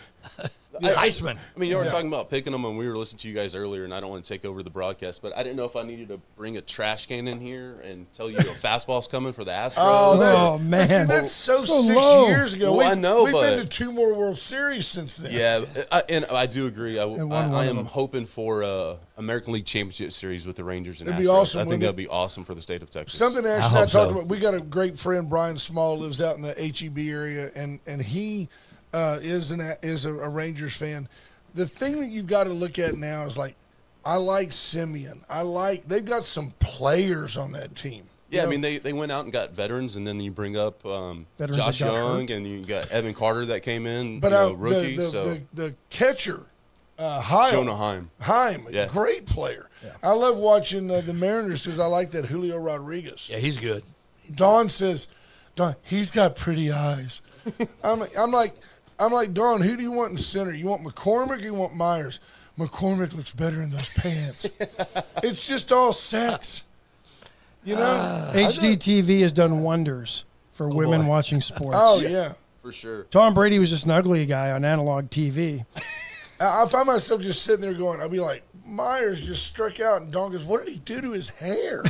Iceman. I mean, you were talking about picking them, and we were listening to you guys earlier, and I don't want to take over the broadcast, but I didn't know if I needed to bring a trash can in here and tell you a fastball's coming for the Astros. Oh, man. See, that's so 6 low. years ago. Well, I know, we've but been to 2 more World Series since then. Yeah, and I do agree. I one am of them. hoping for American League Championship Series with the Rangers and It'd Astros. be awesome, I think wouldn't that'd it? be awesome for the state of Texas. Something actually I hope talked so. about. We got a great friend, Brian Small, lives out in the HEB area, and he is a Rangers fan. the thing that you've got to look at now is like, I like Simeon. They've got some players on that team. Yeah, You I know? mean, they went out and got veterans, and then you bring up Veterans Josh that got Young, hurt. and you got Evan Carter that came in, But rookie. the catcher, Heil, Jonah Heim. a great player. I love watching the Mariners because I like that Julio Rodriguez. Yeah, he's good. Don says, he's got pretty eyes. I'm like, Don, who do you want in center? You want McCormick or you want Myers? McCormick looks better in those pants. It's just all sex. You know? HDTV has done wonders for women boy. watching sports. Oh, yeah. For sure. Tom Brady was just an ugly guy on analog TV. I find myself just sitting there going, I'll be like, Myers just struck out, and Don goes, what did he do to his hair?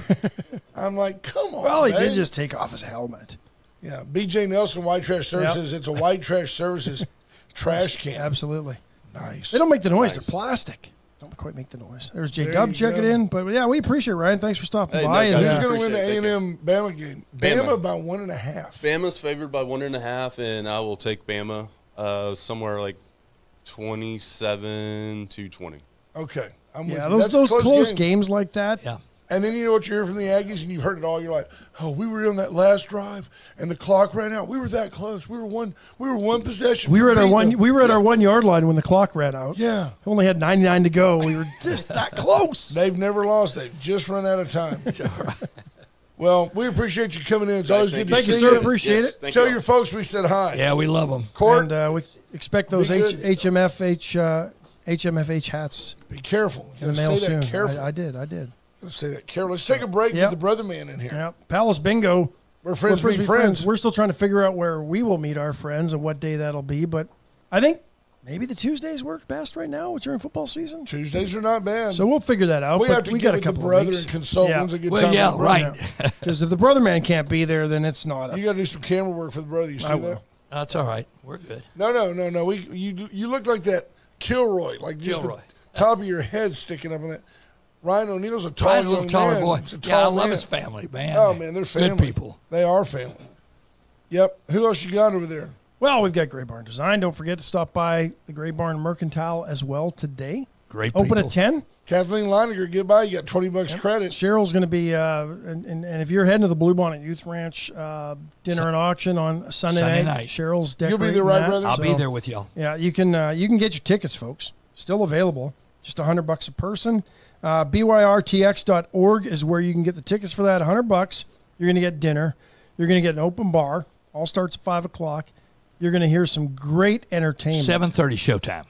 I'm like, come on, Well, he man. did just take off his helmet. Yeah, BJ Nelson, White Trash Services. It's a White Trash Services trash can. Absolutely. Nice. They don't make the noise. They're plastic. Don't quite make the noise. There's J. There Dub you checking go. in. But, yeah, we appreciate it, Ryan. Thanks for stopping Hey, by. no, And, guys. Who's going to win the Appreciate it. A&M Bama game? Bama. Bama by 1.5. Bama's favored by 1.5, and I will take Bama somewhere like 27-20. Okay. I'm with yeah, you. those That's a close game. games like that. Yeah. And then you know what you hear from the Aggies, and you've heard it all. You're like, oh, we were on that last drive, and the clock ran out. We were that close. We were one possession. We were at from our beating one. them. We were at our 1 yard line when the clock ran out. Yeah. We only had 99 to go. We were just that close. They've never lost. They've just run out of time. Well, we appreciate you coming in. It's always good to Thank you, see sir. you. Appreciate Yes, it. thank Tell you. your folks we said hi. Yeah, we love them. Court, And we expect those Be good. HMFH hats be careful. You in the gotta mail say soon. that careful. I did. Let's say that careful. Let's take a break. Yep. Get the brother man in here. Yeah. Palace Bingo. We're friends We're be friends. We're still trying to figure out where we will meet our friends and what day that'll be. But I think maybe the Tuesdays work best right now during football season. Tuesdays are not bad. So we'll figure that out. we but have to we get got a with the couple of brother weeks. and consult. Yeah. When's a good Well, time yeah, with the brother. right. Because if the brother man can't be there, then it's not. You got to do some camera work for the brother. You see I that? will. That's all right. We're good. No. You look like that Kilroy, like just Kilroy. the top of your head sticking up on that. Ryan O'Neal's a tall Ryan's a young little taller man. boy. He's a Yeah, I tall love man. his family, man. Oh man, they're family. Good people. They are family. Yep. Who else you got over there? Well, we've got Gray Barn Design. Don't forget to stop by the Gray Barn Mercantile as well today. Great Open people. at 10. Kathleen Leininger, goodbye. You got $20 credit. Cheryl's going to be, and if you're heading to the Blue Bonnet Youth Ranch dinner and auction on Sunday night, Cheryl's You'll decorating be there, right, that. brother? I'll be So, there with y'all. Yeah, you can get your tickets, folks. Still available. Just $100 a person. BYRTX.org is where you can get the tickets for that. $100. You're going to get dinner. You're going to get an open bar. All starts at 5 o'clock. You're going to hear some great entertainment. 7:30 showtime.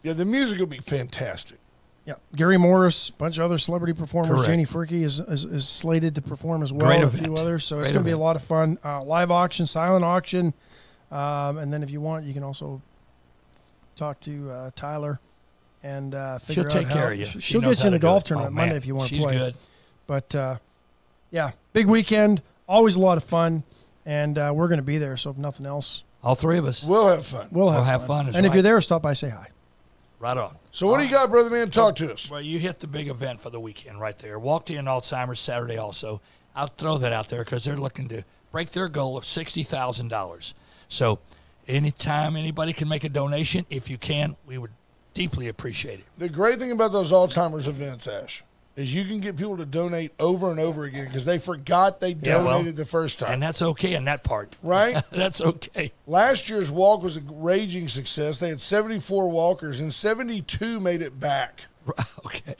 Yeah, the music will be fantastic. Yeah, Gary Morris, a bunch of other celebrity performers. Correct. Janie Furkey is slated to perform as well. Great A event. few others. So it's Great going to be a event. lot of fun. Live auction, silent auction. And then if you want, you can also talk to Tyler and figure She'll out take how. care of you. She She'll knows get you in how the to do golf it. tournament Oh, Monday man. if you want to She's play. good. But, yeah, big weekend. Always a lot of fun. And we're going to be there. So if nothing else, All three of us. We'll have fun. we'll have, have fun is And if right. you're there, stop by, say hi. Right on. So what do you got, brother man? Talk to us. Well, you hit the big event for the weekend right there. Walked in Alzheimer's Saturday also. I'll throw that out there because they're looking to break their goal of $60,000. So anytime anybody can make a donation, if you can, we would deeply appreciate it. The great thing about those Alzheimer's events, Ash, is you can get people to donate over and over again because they forgot they donated the first time. And that's okay in that part. Right? That's okay. Last year's walk was a raging success. They had 74 walkers, and 72 made it back. Okay.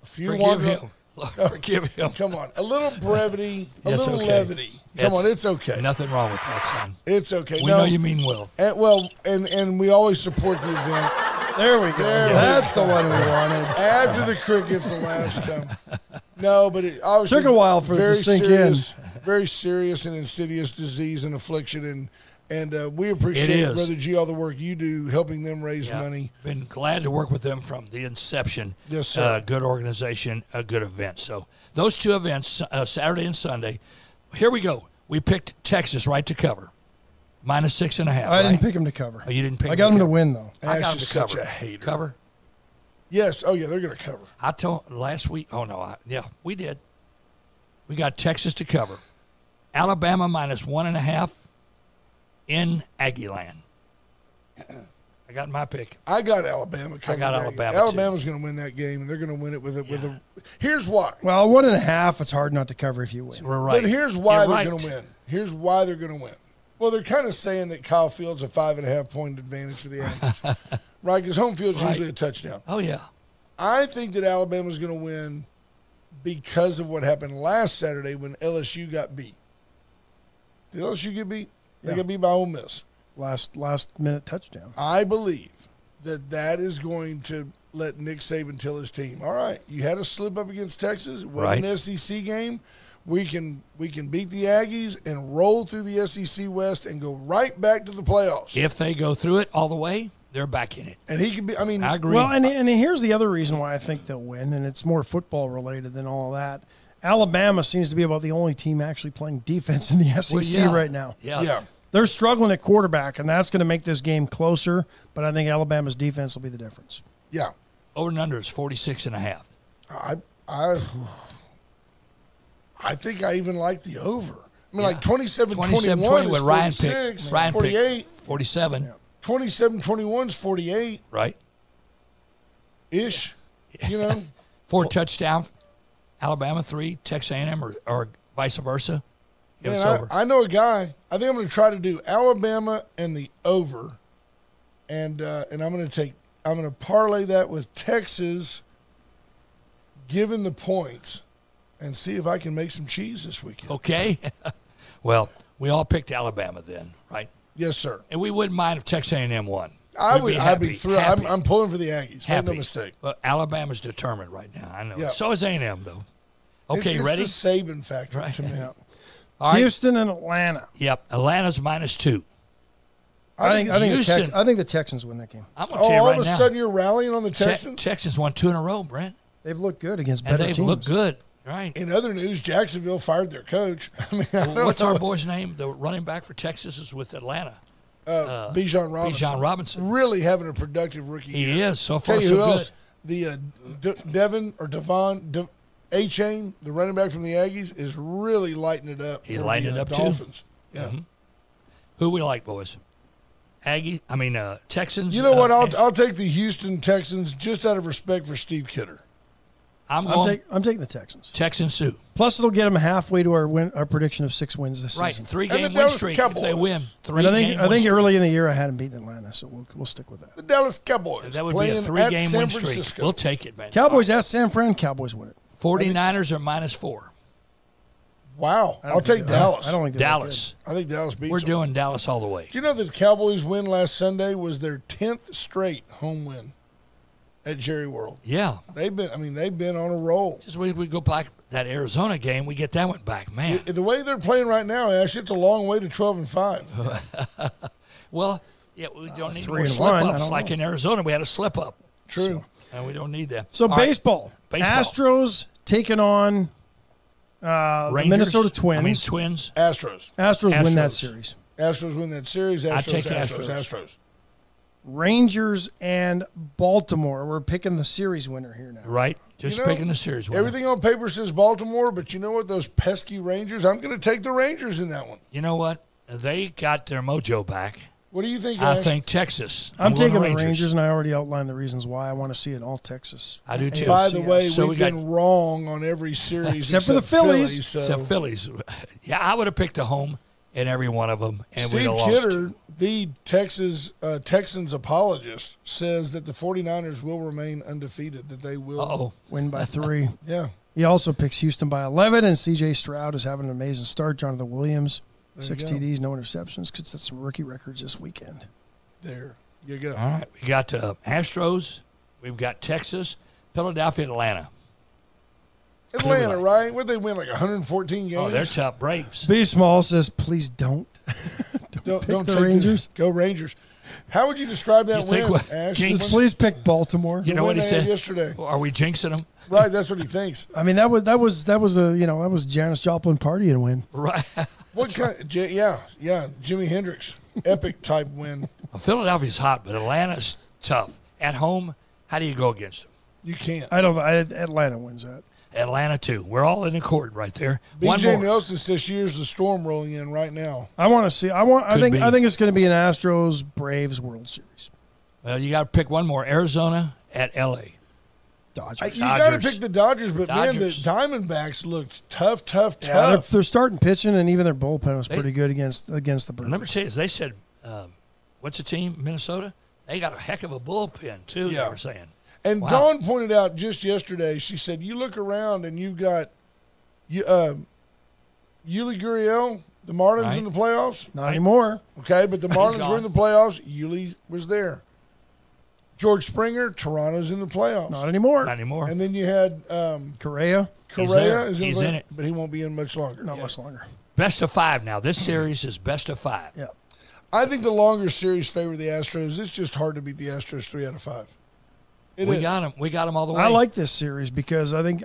A few Forgive walked- him. Lord, forgive him. Come on. A little brevity, a Yes, little okay. levity. Come That's on, it's okay. Nothing wrong with that, son. It's okay. We know you mean well. And we always support the event. There we go. There we That's go. the one we wanted. After the crickets, the laughs come. No, but it obviously Took a while for it to very sink serious, very serious and insidious disease and affliction, and we appreciate, It is. Brother G, all the work you do helping them raise Yeah. money. Been glad to work with them from the inception. Yes, sir. Good organization, a good event. So those two events, Saturday and Sunday. Here we go. We picked Texas right to cover, -6.5. I didn't right? pick him to cover. Oh, you didn't pick. I got him to cover. win, though. I Ash got him is to such cover. a hater. Cover. Yes. Oh yeah, they're going to cover. I told last week. Oh no. Yeah, we did. We got Texas to cover. Alabama -1.5 in Aggieland. I got my pick. I got Alabama. I got Alabama, too. Alabama's going to win that game, and they're going to win it with a. Here's why. Well, 1.5. It's hard not to cover if you win. We're right. But here's why You're they're right. going to win. Here's why they're going to win. Well, they're kind of saying that Kyle Fields a 5.5 point advantage for the Aggies, right? Because home field's Right. usually a touchdown. Oh, yeah. I think that Alabama's going to win because of what happened last Saturday when LSU got beat. Did LSU get beat? They Yeah. got beat by Ole Miss. Last minute touchdown. I believe that is going to let Nick Saban tell his team, all right, you had a slip up against Texas. It wasn't an SEC game. We can beat the Aggies and roll through the SEC West and go right back to the playoffs. If they go through it all the way, they're back in it. And he can be, I mean, I agree. Well, and here's the other reason why I think they'll win, and it's more football related than all of that. Alabama seems to be about the only team actually playing defense in the SEC Well, yeah. right now. Yeah. They're struggling at quarterback, and that's going to make this game closer, but I think Alabama's defense will be the difference. yeah. Over and under is 46.5. I think I even like the over. I mean, Yeah. like 27-21 27-20 is when Ryan 46, picked. Ryan 48. picked 47, Yeah. 27-21 is 48-ish, right? you know. 4 touchdown, Alabama 3, Texas A&M, or vice versa. It was Man, over. I know a guy. I think I'm going to try to do Alabama and the over, and I'm going to parlay that with Texas, given the points, and see if I can make some cheese this weekend. Okay. Well, we all picked Alabama then, right? Yes, sir. And we wouldn't mind if Texas A&M won. I'd be happy, thrilled. happy. I'm pulling for the Aggies. Happy. Make no mistake. But Alabama's determined right now. I know. Yeah. So is A&M, though. Okay, it's ready? the Saban factor Right. to me. Yeah. All right. Houston and Atlanta. Yep. Atlanta's -2. I think Houston- the Texans win that game. I'm going to tell you all right of a now. sudden you're rallying on the Texans? Texans won 2 in a row, Brent. They've looked good against And better they've teams. looked good. Right. In other news, Jacksonville fired their coach. I mean, I don't What's know. our boy's name? The running back for Texas is with Atlanta. Bijan Robinson. Bijan Robinson. Really having a productive rookie year. He is. So Tell far, you so who good. else? The Devon A-Chain, the running back from the Aggies, is really lighting it up. He for lighting the it up, too. Dolphins. Yeah. Who we like, boys? Texans. You know what? I'll take the Houston Texans just out of respect for Steve Kidder. I'm going I'm taking the Texans. Texans Sioux. Plus, it'll get them halfway to our prediction of 6 wins this Right. season. 3-game the win Dallas streak. Cowboys. If they win, And I think streak. early in the year I had them beating Atlanta, so we'll stick with that. The Dallas Cowboys That would be playing a at 3-game San win streak. Francisco. We'll take it, man. Cowboys at San Fran. Cowboys win it. 49ers are -4. Wow. I don't I'll think take they're- Dallas. I don't think they're that Dallas. I think Dallas beats We're them. doing Dallas all the way. Do you know that the Cowboys win last Sunday was their 10th straight home win at Jerry World? Yeah. They've been on a roll. Just we go back that Arizona game, we get that one back, man. The way they're playing right now, Ash, it's a long way to 12-5. Well, yeah, we don't need 3 more and slip 1, I ups. don't Like know. in Arizona, we had a slip up, True. and we don't need that. So All right, baseball. Baseball. Astros taking on the Rangers? Minnesota Twins. I mean, Twins. Astros. Astros win that Astros. series. Astros win that series. I Astros, take Astros, Astros. Astros. Rangers and Baltimore. We're picking the series winner here now. Right. Just You know, picking the series winner. Everything on paper says Baltimore, but you know what? Those pesky Rangers, I'm going to take the Rangers in that one. You know what? They got their mojo back. What do you think, I Ash? think Texas. I'm going taking the Rangers, and I already outlined the reasons why I want to see it all Texas. I do too. By the way, So we we've got- been wrong on every series Except for the Phillies. so. Except Phillies. Yeah, I would have picked the home in every one of them, and we'd Steve have lost. Kidder, the Texans apologist, says that the 49ers will remain undefeated, that they will. Uh-oh. Win by 3. Yeah. He also picks Houston by 11, and C.J. Stroud is having an amazing start. Jonathan Williams, There 6 you go. TDs, no interceptions. Could set some rookie records this weekend. There you go. All right. We got Astros. We've got Texas, Philadelphia, Atlanta. Atlanta, right? What they win, like 114 games? Oh, they're tough. Braves. B. Small says, please don't. Don't pick the take Rangers. Go Rangers. How would you describe that You think win, what- Ash? Jinx? Please pick Baltimore. You know win what he they had said? yesterday. Are we jinxing them? Right, that's what he thinks. I mean, that was a Janis Joplin party and win. Right. What kind? Yeah, Jimi Hendrix, epic type win. Well, Philadelphia's hot, but Atlanta's tough. At home, how do you go against them? You can't. Atlanta wins that. Atlanta, too. We're all in accord right there. One B.J. more. Nelson says here's the storm rolling in right now. I want to see. I Could think be. it's going to be an Astros Braves World Series. Well, you got to pick one more. Arizona at L.A. Dodgers. You got to Dodgers. pick the Dodgers, but man, the Dodgers. Diamondbacks looked tough. Yeah, they're starting pitching, and even their bullpen was pretty good against the Brewers. Let me tell you, they said, what's the team, Minnesota? They got a heck of a bullpen, too, Yeah. they were saying. And Wow. Dawn pointed out just yesterday, she said, you look around and you've got Yuli Gurriel, the Marlins Right. in the playoffs. Not anymore. Okay, but the Marlins gone. were in the playoffs. Yuli was there. George Springer, Toronto's in the playoffs. Not anymore. Not anymore. And then you had Correa, Correa is He's the in it. but he won't be in much longer. not much longer. Best of 5 now. This series is best of 5. Yeah. I think the longer series favor the Astros. It's just hard to beat the Astros 3 out of 5. It We is. got him. We got him all the way. I like this series because I think,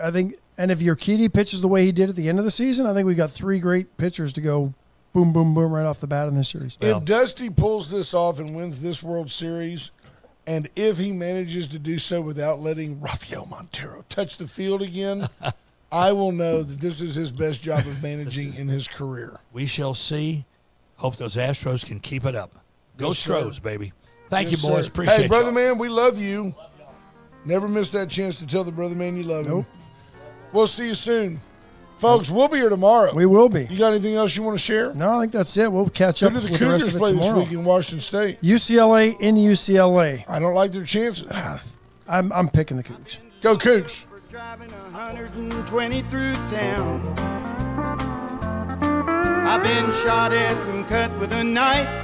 and if Urquidy pitches the way he did at the end of the season, I think we got 3 great pitchers to go boom, boom, boom right off the bat in this series. Well- If Dusty pulls this off and wins this World Series, and if he manages to do so without letting Rafael Montero touch the field again, I will know that this is his best job of managing in his career. We shall see. Hope those Astros can keep it up. Go Yes, sir. Stros, baby. Thank Yes, you, boys. sir. Appreciate Hey, brother y'all. man, we love you. Never miss that chance to tell the brother man you love him. We'll see you soon. Folks, we'll be here tomorrow. We will be. You got anything else you want to share? No, I think that's it. We'll catch Who up do with the the rest Cougars of it play this tomorrow. week in Washington State? UCLA in UCLA. I don't like their chances. I'm picking the Cougs. Go Cougs. For driving 120 through town. I've been shot at and cut with a knife.